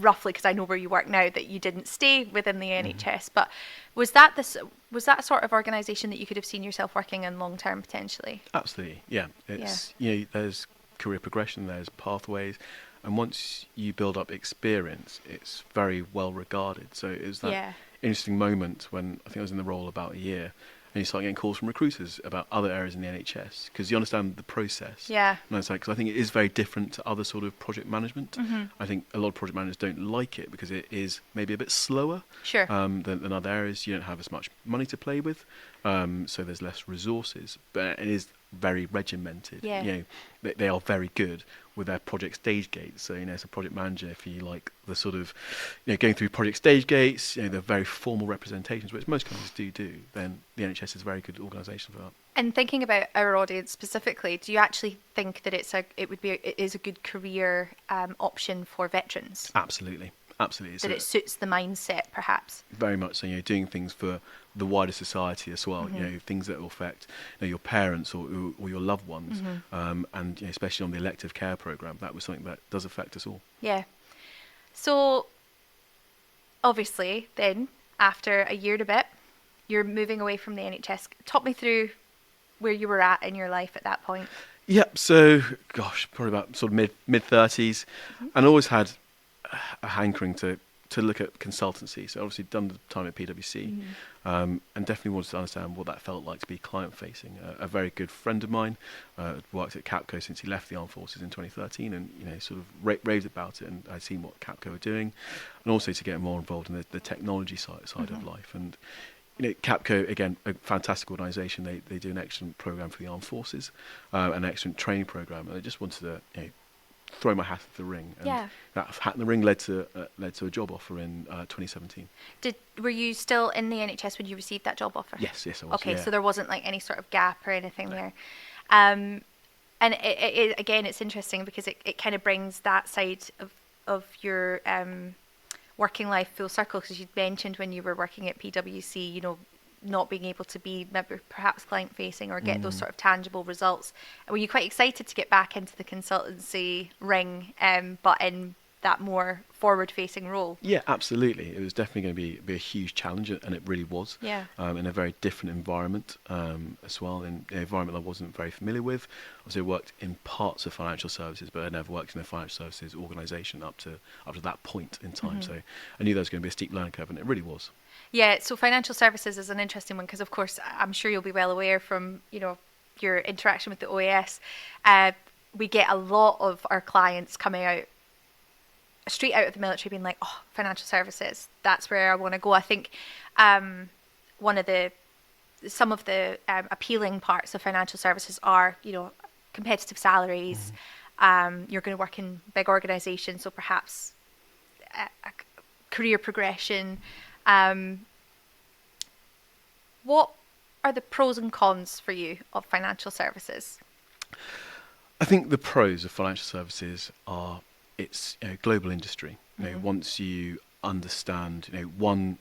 roughly because I know where you work now that you didn't stay within the NHS, but was that a sort of organisation that you could have seen yourself working in long term potentially? Absolutely, yeah. It's there's career progression, there's pathways, and once you build up experience, it's very well regarded. So it was that interesting moment when I think I was in the role about a year, and you start getting calls from recruiters about other areas in the NHS because you understand the process. Yeah. And it's like, because I think it is very different to other sort of project management. Mm-hmm. I think a lot of project managers don't like it because it is maybe a bit slower. Sure. Than other areas. You don't have as much money to play with, so there's less resources. But it is very regimented. Yeah. They are very good with their project stage gates. So as a project manager, if you like the sort of going through project stage gates, the very formal representations, which most companies do, then the NHS is a very good organisation for that. And thinking about our audience specifically, do you actually think that it is a good career option for veterans? Absolutely. Absolutely. That it suits the mindset, perhaps. Very much so. Doing things for the wider society as well. Mm-hmm. Things that will affect your parents or your loved ones, Mm-hmm. and especially on the elective care program, that was something that does affect us all. Yeah. So, obviously, then after a year and a bit, you're moving away from the NHS. Talk me through where you were at in your life at that point. Yep. So, gosh, probably about sort of mid 30s, and always had a hankering to look at consultancy. So obviously done the time at PwC, and definitely wanted to understand what that felt like to be client facing. A very good friend of mine worked at Capco since he left the armed forces in 2013, and sort of raved about it, and I'd seen what Capco were doing, and also to get more involved in the technology side of life. And Capco, again, a fantastic organisation. They do an excellent programme for the armed forces, an excellent training programme, and I just wanted to throw my hat into the ring. And that hat in the ring led to a job offer in 2017. Were you still in the NHS when you received that job offer? Yes, I was. Okay, yeah. so there wasn't like any sort of gap or anything there. And it again, it's interesting because it kind of brings that side of your working life full circle, because you'd mentioned when you were working at PwC, not being able to be maybe perhaps client facing or get those sort of tangible results. And were you quite excited to get back into the consultancy ring, but in that more forward facing role? Yeah, absolutely. It was definitely going to be a huge challenge, and it really was. Yeah. In a very different environment as well, in an environment I wasn't very familiar with. Obviously, I worked in parts of financial services, but I never worked in a financial services organisation up to that point in time. So I knew there was going to be a steep learning curve, and it really was. Yeah, so financial services is an interesting one because, of course, I'm sure you'll be well aware from your interaction with the OAS. We get a lot of our clients coming out straight out of the military being like, oh, financial services, that's where I want to go. I think some of the appealing parts of financial services are, competitive salaries. You're going to work in big organisations, so perhaps a career progression. What are the pros and cons for you of financial services? I think the pros of financial services are it's global industry. Once you understand one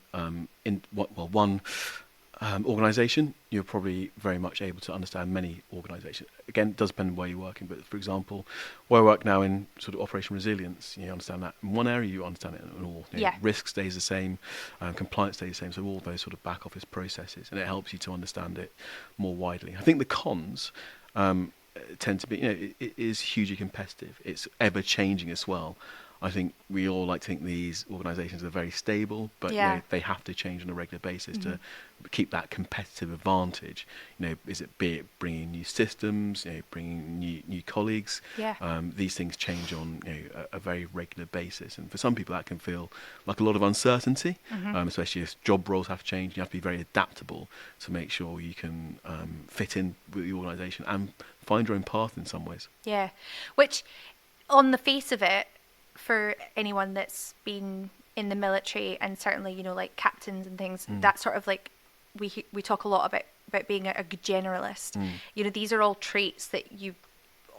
organisation, you're probably very much able to understand many organisations. Again, it does depend on where you're working, but for example, where I work now in sort of operation resilience, you understand that in one area, you understand it in all. Risk stays the same, compliance stays the same, so all those sort of back office processes, and it helps you to understand it more widely. I think the cons tend to be, it is hugely competitive. It's ever changing as well. I think we all like to think these organisations are very stable, but they have to change on a regular basis to keep that competitive advantage. Be it bringing new systems, bringing new colleagues. These things change on a very regular basis, and for some people that can feel like a lot of uncertainty, especially if job roles have changed. You have to be very adaptable to make sure you can fit in with the organisation and find your own path in some ways. Yeah, which on the face of it, for anyone that's been in the military and certainly, like captains and things, that sort of like, we talk a lot about being a good generalist. These are all traits that you,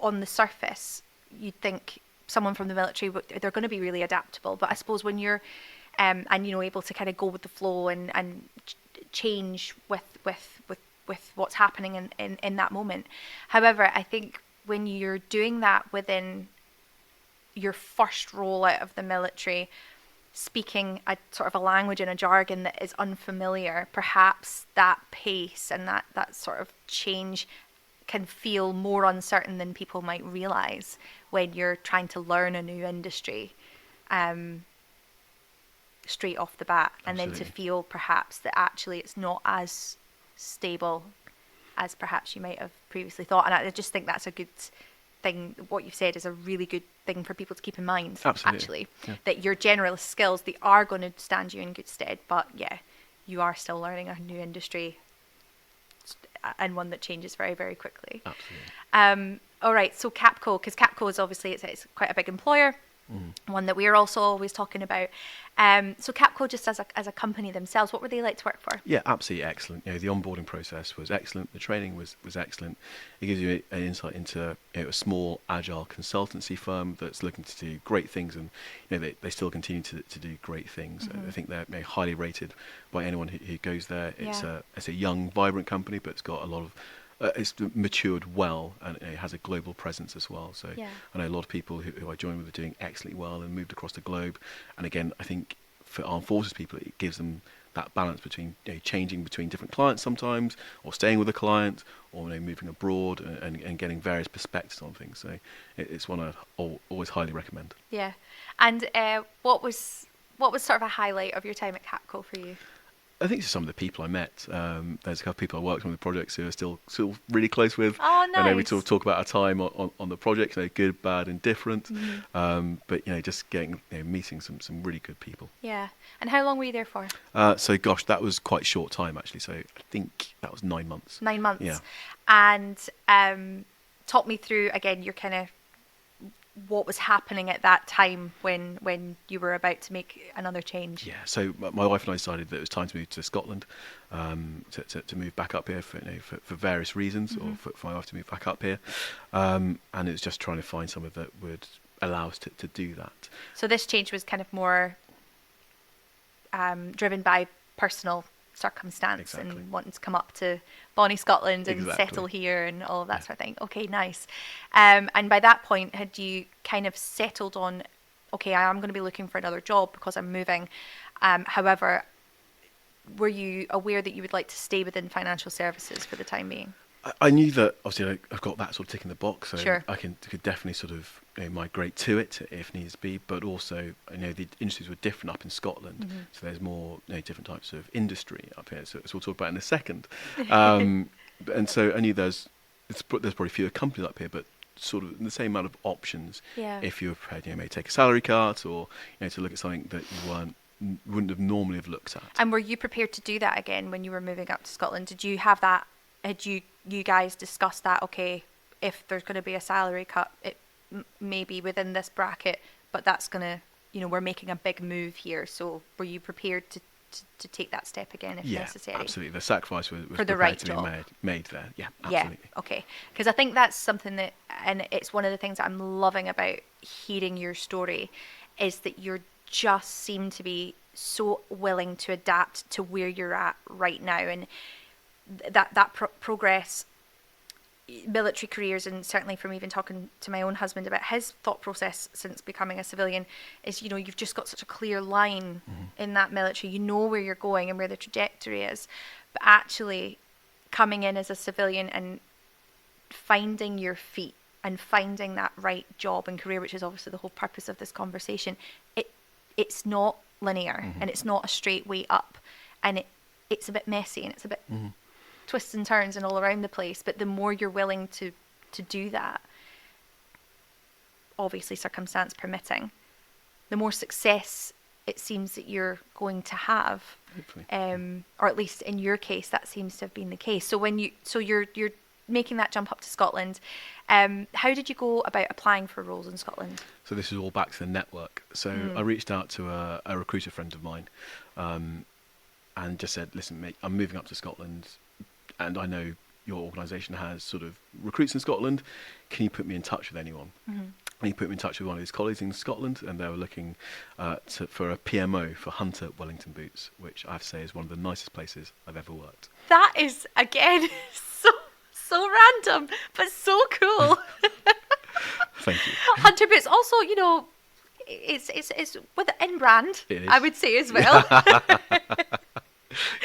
on the surface, you'd think someone from the military, they're going to be really adaptable. But I suppose when you're, able to kind of go with the flow and change with what's happening in that moment. However, I think when you're doing that within your first role out of the military, speaking a sort of a language and a jargon that is unfamiliar, perhaps that pace and that sort of change can feel more uncertain than people might realize when you're trying to learn a new industry straight off the bat. And Absolutely. then to feel perhaps that actually it's not as stable as perhaps you might have previously thought. And I just think that's a good thing. What you've said is a really good thing for people to keep in mind. Absolutely. Actually, that your generalist skills, they are going to stand you in good stead, but you are still learning a new industry and one that changes very, very quickly. Absolutely. All right, so Capco, because Capco is obviously it's quite a big employer, one that we are also always talking about. So Capco, just as a company themselves, what were they like to work for? Yeah, absolutely excellent. The onboarding process was excellent. The training was excellent. It gives you an insight into a small, agile consultancy firm that's looking to do great things, and they still continue to do great things. I think they're highly rated by anyone who goes there. It's a young, vibrant company, but it's got a lot of it's matured well, and it has a global presence as well. So I know a lot of people who I joined with are doing excellently well and moved across the globe. And again, I think for armed forces people, it gives them that balance between changing between different clients sometimes, or staying with a client, or moving abroad and getting various perspectives on things. So it's one I always highly recommend. Yeah. And what was sort of a highlight of your time at Capco for you? I think it's some of the people I met. There's a couple of people I worked on the projects who are still really close with. Oh, nice. I know we talk about our time on the project, good, bad, and different. But just getting meeting some really good people. Yeah. And how long were you there for? So gosh, that was quite a short time actually. So I think that was 9 months. 9 months. Yeah. And talk me through again your kind of what was happening at that time when you were about to make another change. Yeah, so my wife and I decided that it was time to move to Scotland, to move back up here for various reasons, or for my wife to move back up here, and it was just trying to find somewhere that would allow us to do that. So this change was kind of more driven by personal circumstance and wanting to come up to bonnie Scotland and settle here and all of that sort of thing. Okay, nice. And by that point, had you kind of settled on, okay, I am going to be looking for another job because I'm moving. However, were you aware that you would like to stay within financial services for the time being? I knew that obviously I've got that sort of tick in the box, so I could definitely sort of migrate to it if needs be. But also, the industries were different up in Scotland, so there's more different types of industry up here. So we'll talk about in a second. And so I knew there's probably fewer companies up here, but sort of the same amount of options. If you're prepared, maybe take a salary cut, or to look at something that you wouldn't have normally have looked at. And were you prepared to do that again when you were moving up to Scotland? Did you have that? Had you guys discussed that? Okay, if there's going to be a salary cut, it may be within this bracket, but that's going to, we're making a big move here. So were you prepared to take that step again if necessary? Yeah, absolutely. The sacrifice was for the right job to be made there. Yeah, absolutely. Yeah, okay. Because I think that's something that, and it's one of the things that I'm loving about hearing your story, is that you just seem to be so willing to adapt to where you're at right now, and that progress, military careers, and certainly from even talking to my own husband about his thought process since becoming a civilian, is you've just got such a clear line in that military. You know where you're going and where the trajectory is, but actually coming in as a civilian and finding your feet and finding that right job and career, which is obviously the whole purpose of this conversation, it's not linear and it's not a straight way up, and it's a bit messy and it's a bit twists and turns and all around the place. But the more you're willing to do that, obviously circumstance permitting, the more success it seems that you're going to have. Hopefully. Or at least in your case, that seems to have been the case. So you're making that jump up to Scotland. How did you go about applying for roles in Scotland? So this is all back to the network. So I reached out to a recruiter friend of mine, and just said, "Listen, mate, I'm moving up to Scotland, and I know your organisation has sort of recruits in Scotland. Can you put me in touch with anyone?" And he put me in touch with one of his colleagues in Scotland, and they were looking for a PMO for Hunter Wellington boots, which I have to say is one of the nicest places I've ever worked. That is, again, so random, but so cool. Thank you. Hunter boots, also, it's with in brand, It is. I would say as well.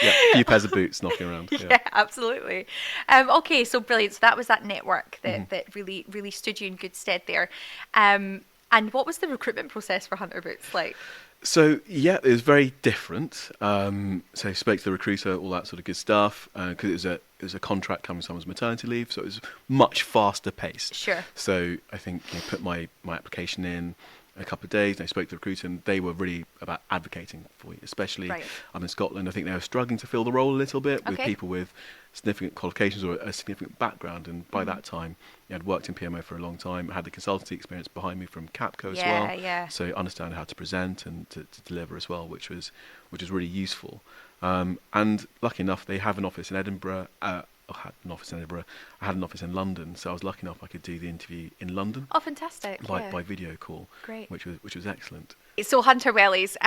Yeah, a few pairs of boots knocking around. Yeah, absolutely. Okay, so brilliant. So that was that network that really stood you in good stead there. And what was the recruitment process for Hunter Boots like? So yeah, it was very different. So I spoke to the recruiter, all that sort of good stuff, because it was a contract coming someone's maternity leave, so it was much faster paced. Sure. So I think put my application in a couple of days, and I spoke to the recruiter, and they were really about advocating for you, especially I'm in Scotland. I think they were struggling to fill the role a little bit with people with significant qualifications or a significant background, and by that time I'd worked in PMO for a long time. I had the consultancy experience behind me from Capco as well, so I understand how to present and to deliver as well, which was really useful. And lucky enough, they have an office in Edinburgh. I had an office in Edinburgh. I had an office in London, so I was lucky enough I could do the interview in London. Oh, fantastic! By video call. Great. Which was excellent. So Hunter Wellies,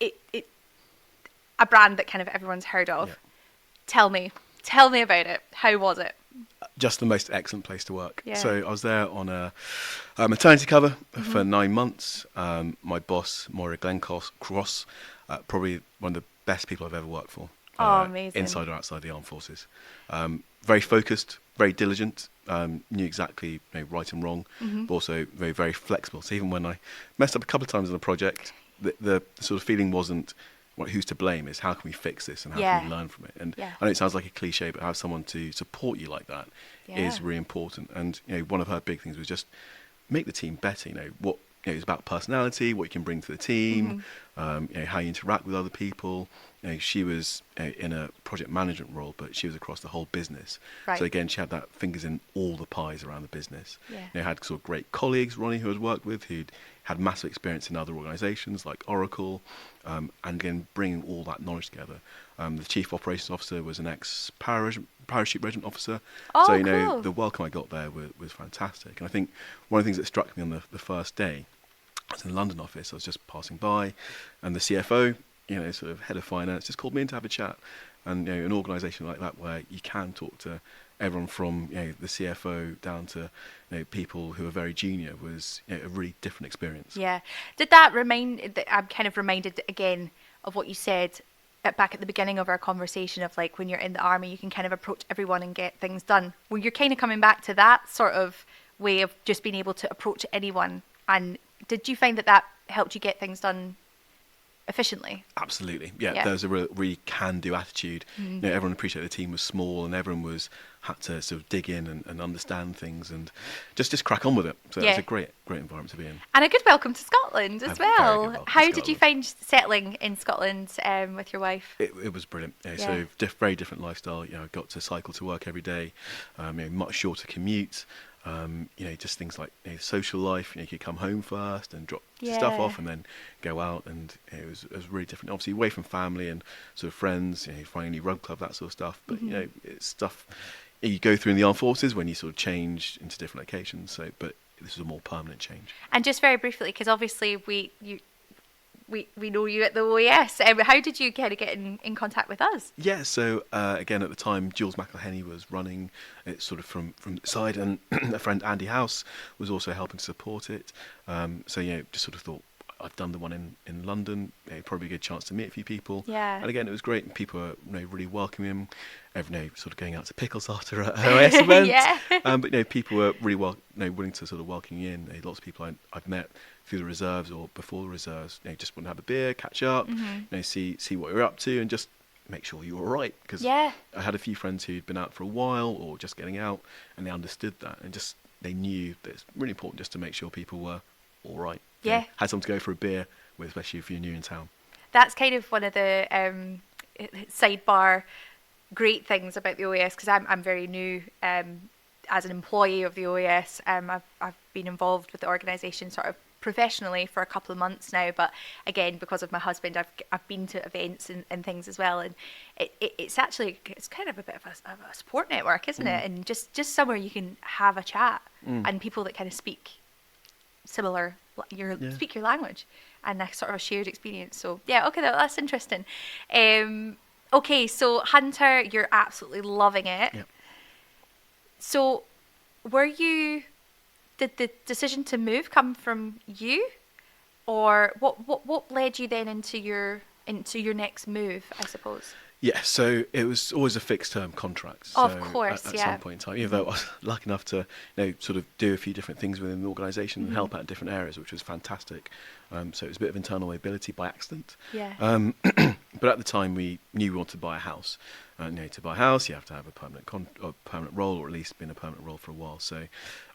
it a brand that kind of everyone's heard of. Yeah. Tell me about it. How was it? Just the most excellent place to work. Yeah. So I was there on a maternity cover for 9 months. My boss, Moira Glencross, probably one of the best people I've ever worked for. Amazing. Inside or outside the armed forces. Very focused, very diligent, knew exactly right and wrong, but also very, very flexible. So even when I messed up a couple of times on a project, the sort of feeling wasn't, who's to blame, is how can we fix this and how can we learn from it? And I know it sounds like a cliche, but have someone to support you like that is really important. And one of her big things was just make the team better. It's about personality, what you can bring to the team, how you interact with other people. She was in a project management role, but she was across the whole business. Right. So again, she had that fingers in all the pies around the business. Yeah. Had sort of great colleagues, Ronnie, who I'd worked with, who'd had massive experience in other organisations like Oracle, and again, bringing all that knowledge together. The chief operations officer was an ex-parachute regiment officer. Oh, so, cool. The welcome I got there was fantastic. And I think one of the things that struck me on the first day, I was in the London office, I was just passing by, and the CFO, sort of head of finance, just called me in to have a chat. And an organisation like that where you can talk to everyone from the CFO down to people who are very junior was a really different experience. Yeah. Did that I'm kind of reminded again of what you said back at the beginning of our conversation of like when you're in the army, you can kind of approach everyone and get things done. Well, you're kind of coming back to that sort of way of just being able to approach anyone. And did you find that helped you get things done efficiently? Absolutely, yeah. There was a really can-do attitude. Everyone appreciated the team was small, and everyone had to sort of dig in and understand things, and just crack on with it. So it was a great environment to be in. And a good welcome to Scotland as well. How did you find settling in Scotland with your wife? It was brilliant. So very different lifestyle. I got to cycle to work every day. Much shorter commute. Just things like social life. You could come home first and drop stuff off, and then go out, and it was really different. Obviously, away from family and sort of friends. Finding a new rugby club, that sort of stuff. But it's stuff you go through in the armed forces when you sort of change into different locations. So, but this is a more permanent change. And just very briefly, because obviously we know you at the OAS. How did you kind of get in contact with us? Yeah, so again at the time, Jules McElhenney was running it sort of from the side, and a friend Andy House was also helping to support it. So just sort of thought I've done the one in London. Probably a good chance to meet a few people. Yeah. And again, it was great. People were really welcoming. Every day, sort of going out to pickles after a OAS event. Yeah. But people were really willing to sort of welcome you in. Lots of people I've met through the reserves or before the reserves. Just want to have a beer, catch up. See what you're up to, and just make sure you're all right. Because I had a few friends who'd been out for a while or just getting out, and they understood that, and just they knew that it's really important just to make sure people were all right. Had someone to go for a beer with, especially if you're new in town. That's kind of one of the sidebar great things about the OAS, because I'm very new as an employee of the OAS. I've been involved with the organisation sort of professionally for a couple of months now, but again, because of my husband, I've been to events and things as well, and it's kind of a bit of a support network, isn't it? And just somewhere you can have a chat and people that kind of speak similar, speak your language, and a sort of a shared experience. So that's interesting. Okay, so Hunter, you're absolutely loving it. Yep. So, did the decision to move come from you, or what led you then into your next move, I suppose? Yeah, so it was always a fixed term contract. So of course, at some point in time, even though I was lucky enough to sort of do a few different things within the organisation and help out in different areas, which was fantastic. So it was a bit of internal mobility by accident. Yeah. But at the time, we knew we wanted to buy a house. To buy a house, you have to have a permanent role, or at least been a permanent role for a while. So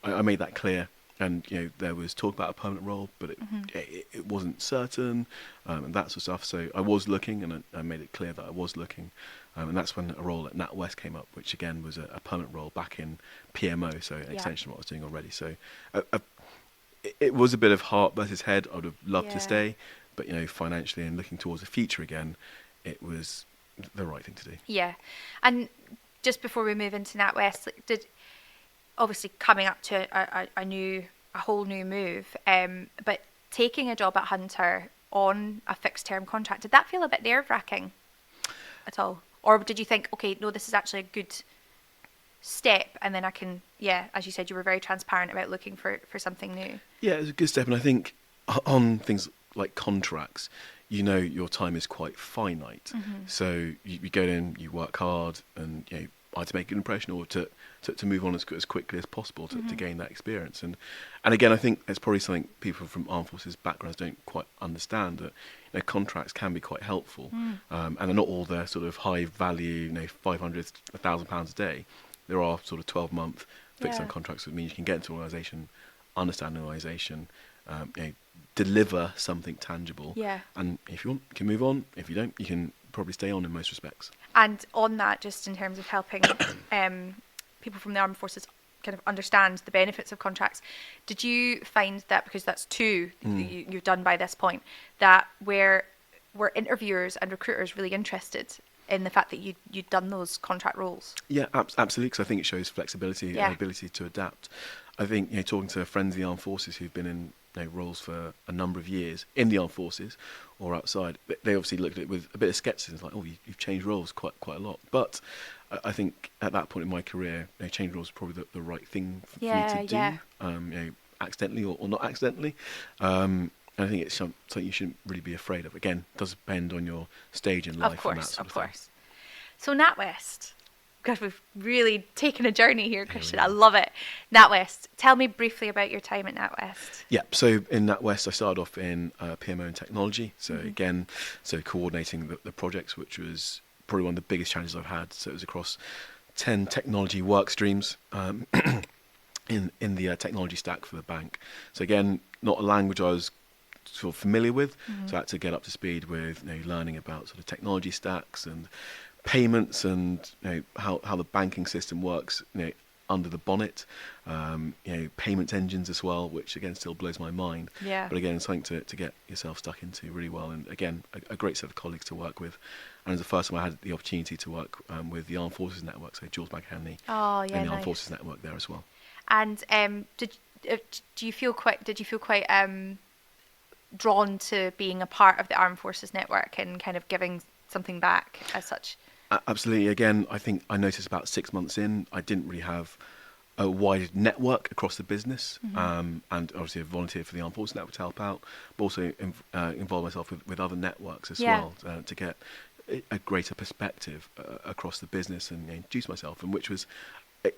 I made that clear. And there was talk about a permanent role, but it wasn't certain, and that sort of stuff. So I was looking, and I made it clear that I was looking, and that's when a role at NatWest came up, which again was a permanent role back in PMO, so an extension of what I was doing already. So it was a bit of heart versus head. I would have loved to stay, but financially and looking towards the future again, it was the right thing to do. Yeah, and just before we move into NatWest, obviously coming up to a whole new move, but taking a job at Hunter on a fixed term contract, did that feel a bit nerve-wracking at all? Or did you think, okay, no, this is actually a good step, and then I can, as you said, you were very transparent about looking for something new? Yeah, it was a good step, and I think on things like contracts, your time is quite finite. So you go in, you work hard, and either to make a good impression or to move on as quickly as possible to gain that experience. And again, I think it's probably something people from armed forces backgrounds don't quite understand, that contracts can be quite helpful, and they're not all the sort of high value, £500, £1,000 a day. There are sort of 12-month fixed term contracts that mean you can get into an organisation, understand an organisation, deliver something tangible, and if you want, you can move on. If you don't, you can probably stay on in most respects. And on that, just in terms of helping people from the armed forces kind of understand the benefits of contracts, did you find that, because that's two you've done by this point, that were interviewers and recruiters really interested in the fact that you'd done those contract roles? Yeah, absolutely, because I think it shows flexibility and ability to adapt. I think talking to friends of the armed forces who've been in roles for a number of years in the armed forces or outside, they obviously looked at it with a bit of scepticism, like, oh, you've changed roles quite a lot. But I think at that point in my career, change roles was probably the right thing for me to do, accidentally or not accidentally. And I think it's something you shouldn't really be afraid of. Again, it does depend on your stage in life. Of course. So NatWest. God, we've really taken a journey here, Christian. I love it. NatWest. Tell me briefly about your time at NatWest. Yeah, so in NatWest, I started off in PMO and technology. So again, coordinating the projects, which was probably one of the biggest challenges I've had. So it was across 10 technology work streams in the technology stack for the bank. So again, not a language I was sort of familiar with, so I had to get up to speed with learning about sort of technology stacks and payments and how the banking system works under the bonnet, payment engines as well, which again still blows my mind. Yeah. But again, something to get yourself stuck into really well, and again a great set of colleagues to work with. And it was the first time I had the opportunity to work with the Armed Forces Network, so Jules McHenry and the Armed Forces Network there as well. And did you feel quite drawn to being a part of the Armed Forces Network and kind of giving something back as such? Absolutely. Again, I think I noticed about 6 months in, I didn't really have a wide network across the business, and obviously I volunteered for the Armed Forces Network to help out, but also involve myself with other networks as well to get a greater perspective across the business and introduce myself, and which was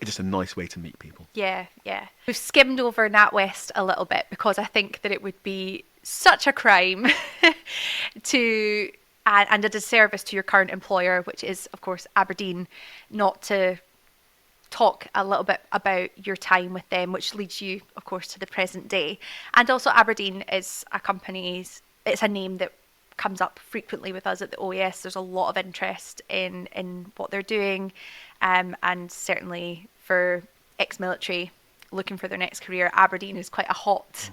just a nice way to meet people. Yeah, yeah. We've skimmed over NatWest a little bit because I think that it would be such a crime to and a disservice to your current employer, which is of course Aberdeen, not to talk a little bit about your time with them, which leads you of course to the present day. And also Aberdeen is a company's, it's a name that comes up frequently with us at the OAS. There's a lot of interest in what they're doing, and certainly for ex-military looking for their next career, Aberdeen is quite a hot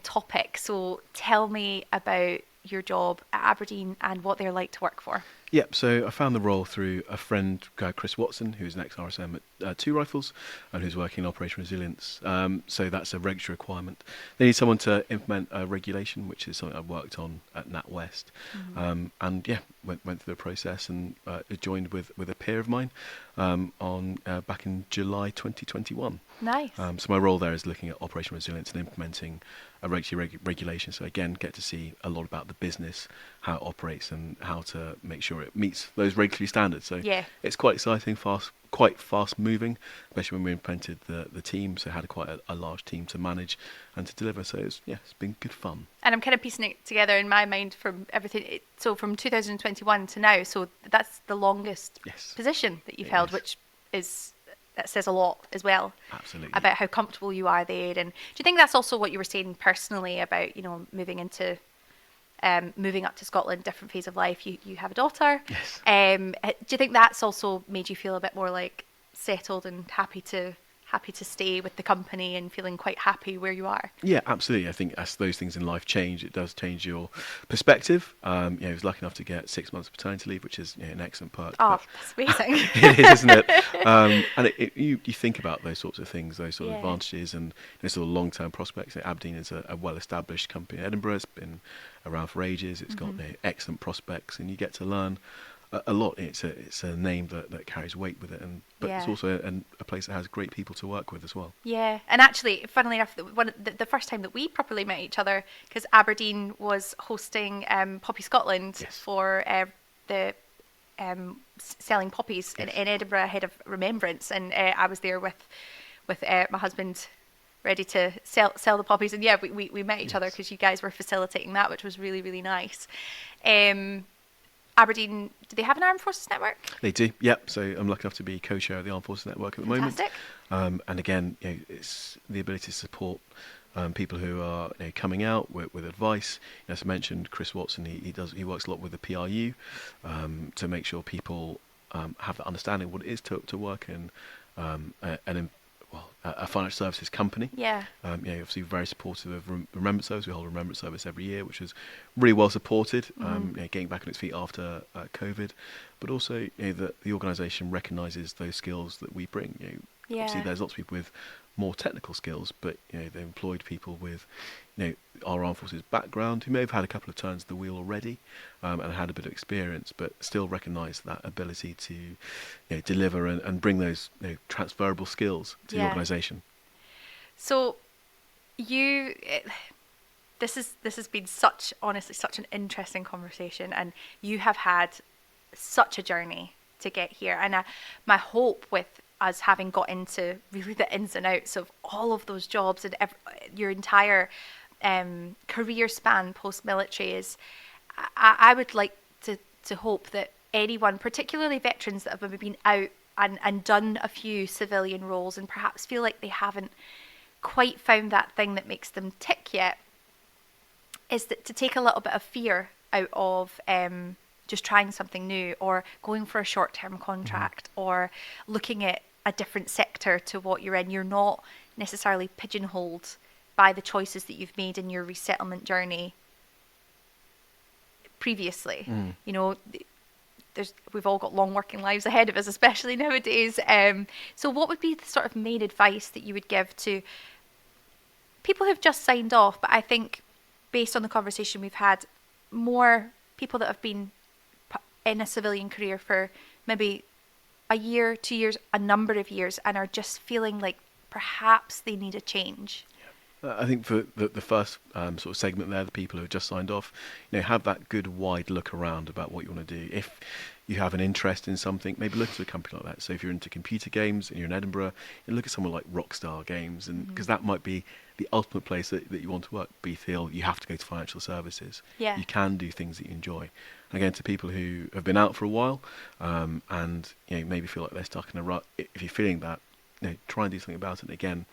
topic. So tell me about your job at Aberdeen and what they're like to work for. Yep, so I found the role through a friend, Chris Watson, who's an ex-RSM at Two Rifles and who's working in Operation Resilience. So that's a regulatory requirement. They need someone to implement a regulation, which is something I've worked on at NatWest. And yeah, went through the process and joined with a peer of mine on back in July 2021. Nice. So my role there is looking at Operation Resilience and implementing a regulation. So again, get to see a lot about the business, how it operates, and how to make sure it meets those regulatory standards. So it's quite exciting, quite fast moving, especially when we implemented the team. So had quite a large team to manage and to deliver. So it's been good fun. And I'm kind of piecing it together in my mind from everything. So from 2021 to now, so that's the longest position that you've held, which is, that says a lot as well. Absolutely. About how comfortable you are there. And do you think that's also what you were saying personally about, moving up to Scotland, different phase of life? You have a daughter. Yes. Do you think that's also made you feel a bit more like settled and happy to stay with the company and feeling quite happy where you are? Yeah, absolutely. I think as those things in life change, it does change your perspective. I was lucky enough to get 6 months paternity leave, which is an excellent perk. Oh, that's amazing. It is, isn't it? And you think about those sorts of things, those sort of advantages and sort of long-term prospects. Aberdeen is a well-established company in Edinburgh. It's been around for ages. It's got excellent prospects, and you get to learn a lot. It's a name that carries weight with it, but it's also a place that has great people to work with as well. Yeah, and actually, funnily enough, the first time that we properly met each other, because Aberdeen was hosting Poppy Scotland for the selling poppies in Edinburgh ahead of Remembrance, and I was there with my husband, ready to sell the poppies, and we met each other because you guys were facilitating that, which was really, really nice. Aberdeen, do they have an Armed Forces Network? They do, yep. So I'm lucky enough to be co-chair of the Armed Forces Network at the moment. And again, it's the ability to support people who are coming out with advice. As I mentioned, Chris Watson, he works a lot with the PRU to make sure people have that understanding of what it is to work in a financial services company. Obviously very supportive of Remembrance Service. We hold a Remembrance Service every year, which is really well supported, getting back on its feet after COVID. But also, the organisation recognises those skills that we bring. Obviously, there's lots of people with more technical skills, but they've employed people with our armed forces background who may have had a couple of turns of the wheel already and had a bit of experience, but still recognise that ability to deliver and bring those transferable skills to the organisation. So this has been honestly such an interesting conversation, and you have had such a journey to get here, and my hope with us having got into really the ins and outs of all of those jobs and your entire career span post-military is, I would like to hope that anyone, particularly veterans that have maybe been out and done a few civilian roles and perhaps feel like they haven't quite found that thing that makes them tick yet, is that to take a little bit of fear out of just trying something new or going for a short-term contract or looking at a different sector to what you're in. You're not necessarily pigeonholed by the choices that you've made in your resettlement journey previously. We've all got long working lives ahead of us, especially nowadays. So what would be the sort of main advice that you would give to people who've just signed off, but I think based on the conversation we've had, more people that have been in a civilian career for maybe a year, 2 years, a number of years, and are just feeling like perhaps they need a change? I think for the first sort of segment there, the people who have just signed off, have that good wide look around about what you want to do. If you have an interest in something, maybe look to a company like that. So if you're into computer games and you're in Edinburgh, look at someone like Rockstar Games, and because that might be the ultimate place that you want to work. But you feel you have to go to financial services. Yeah. You can do things that you enjoy. And again, to people who have been out for a while and maybe feel like they're stuck in a rut, if you're feeling that, try and do something about it. And again,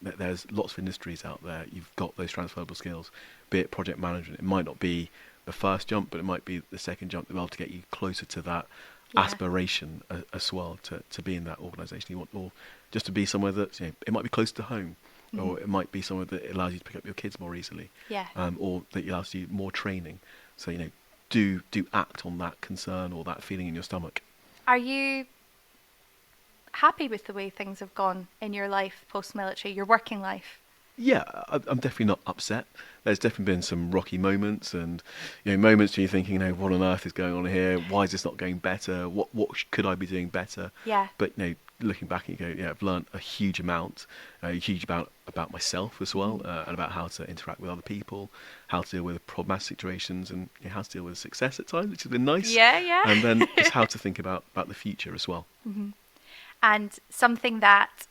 there's lots of industries out there. You've got those transferable skills, be it project management. It might not be the first jump, but it might be the second jump that will be able to get you closer to that aspiration as well, to be in that organisation you want, or just to be somewhere that it might be close to home, or it might be somewhere that allows you to pick up your kids more easily, or that allows you more training. So do act on that concern or that feeling in your stomach. Are you happy with the way things have gone in your life post-military, your working life? Yeah, I'm definitely not upset. There's definitely been some rocky moments, and moments where you're thinking, what on earth is going on here? Why is this not going better? What could I be doing better? Yeah. But looking back, you go, I've learned a huge amount about myself as well, and about how to interact with other people, how to deal with problematic situations, and how to deal with success at times, which has been nice. Yeah. And then just how to think about the future as well. Mm-hmm. And something that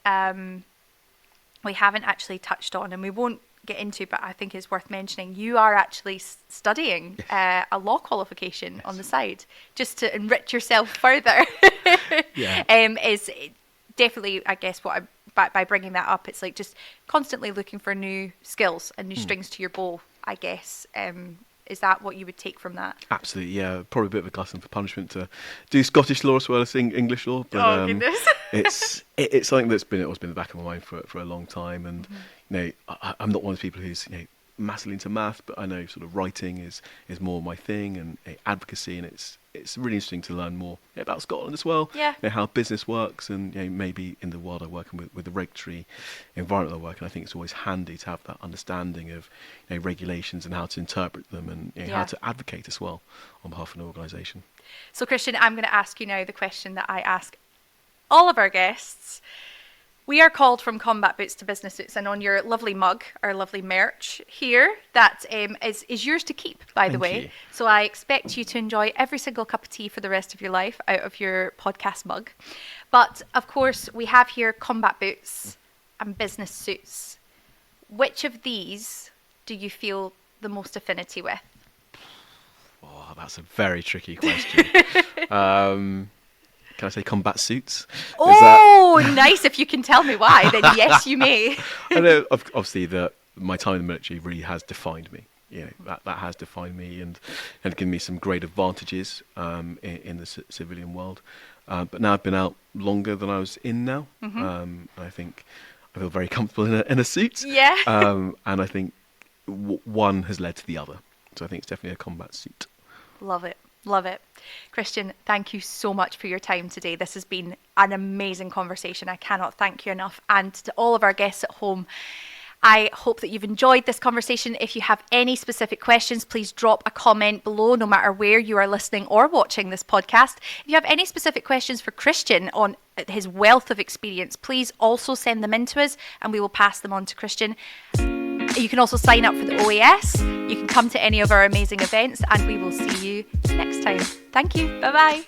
we haven't actually touched on, and we won't get into, but I think is worth mentioning, you are actually studying a law qualification on the side, just to enrich yourself further. Is definitely, I guess, what by bringing that up, it's like just constantly looking for new skills and new strings to your bow, I guess. Is that what you would take from that? Absolutely, yeah. Probably a bit of a glutton for punishment to do Scottish law as well as English law. But, goodness. it's something that's been in the back of my mind for a long time. And I'm not one of those people who's massively into math, but I know sort of writing is more my thing, and advocacy, and it's really interesting to learn more about Scotland as well. Yeah. How business works, and maybe in the world I work in with the regulatory environment I work in, I think it's always handy to have that understanding of regulations and how to interpret them, and how to advocate as well on behalf of an organisation. So Christian, I'm going to ask you now the question that I ask all of our guests. We are called from combat boots to business suits, and on your lovely mug, our lovely merch here, that is yours to keep, by the way. Thank you. So I expect you to enjoy every single cup of tea for the rest of your life out of your podcast mug. But of course, we have here combat boots and business suits. Which of these do you feel the most affinity with? Oh, that's a very tricky question. Can I say combat suits? Nice. If you can tell me why, then yes, you may. I know, obviously, my time in the military really has defined me. That has defined me and given me some great advantages in the civilian world. But now I've been out longer than I was in now. I think I feel very comfortable in a suit. Yeah. And I think one has led to the other. So I think it's definitely a combat suit. Love it. Love it. Christian, thank you so much for your time today. This has been an amazing conversation. I cannot thank you enough. And to all of our guests at home, I hope that you've enjoyed this conversation. If you have any specific questions, please drop a comment below, no matter where you are listening or watching this podcast. If you have any specific questions for Christian on his wealth of experience, please also send them in to us and we will pass them on to Christian. You can also sign up for the OAS. You can come to any of our amazing events, and we will see you next time. Thank you. Bye-bye.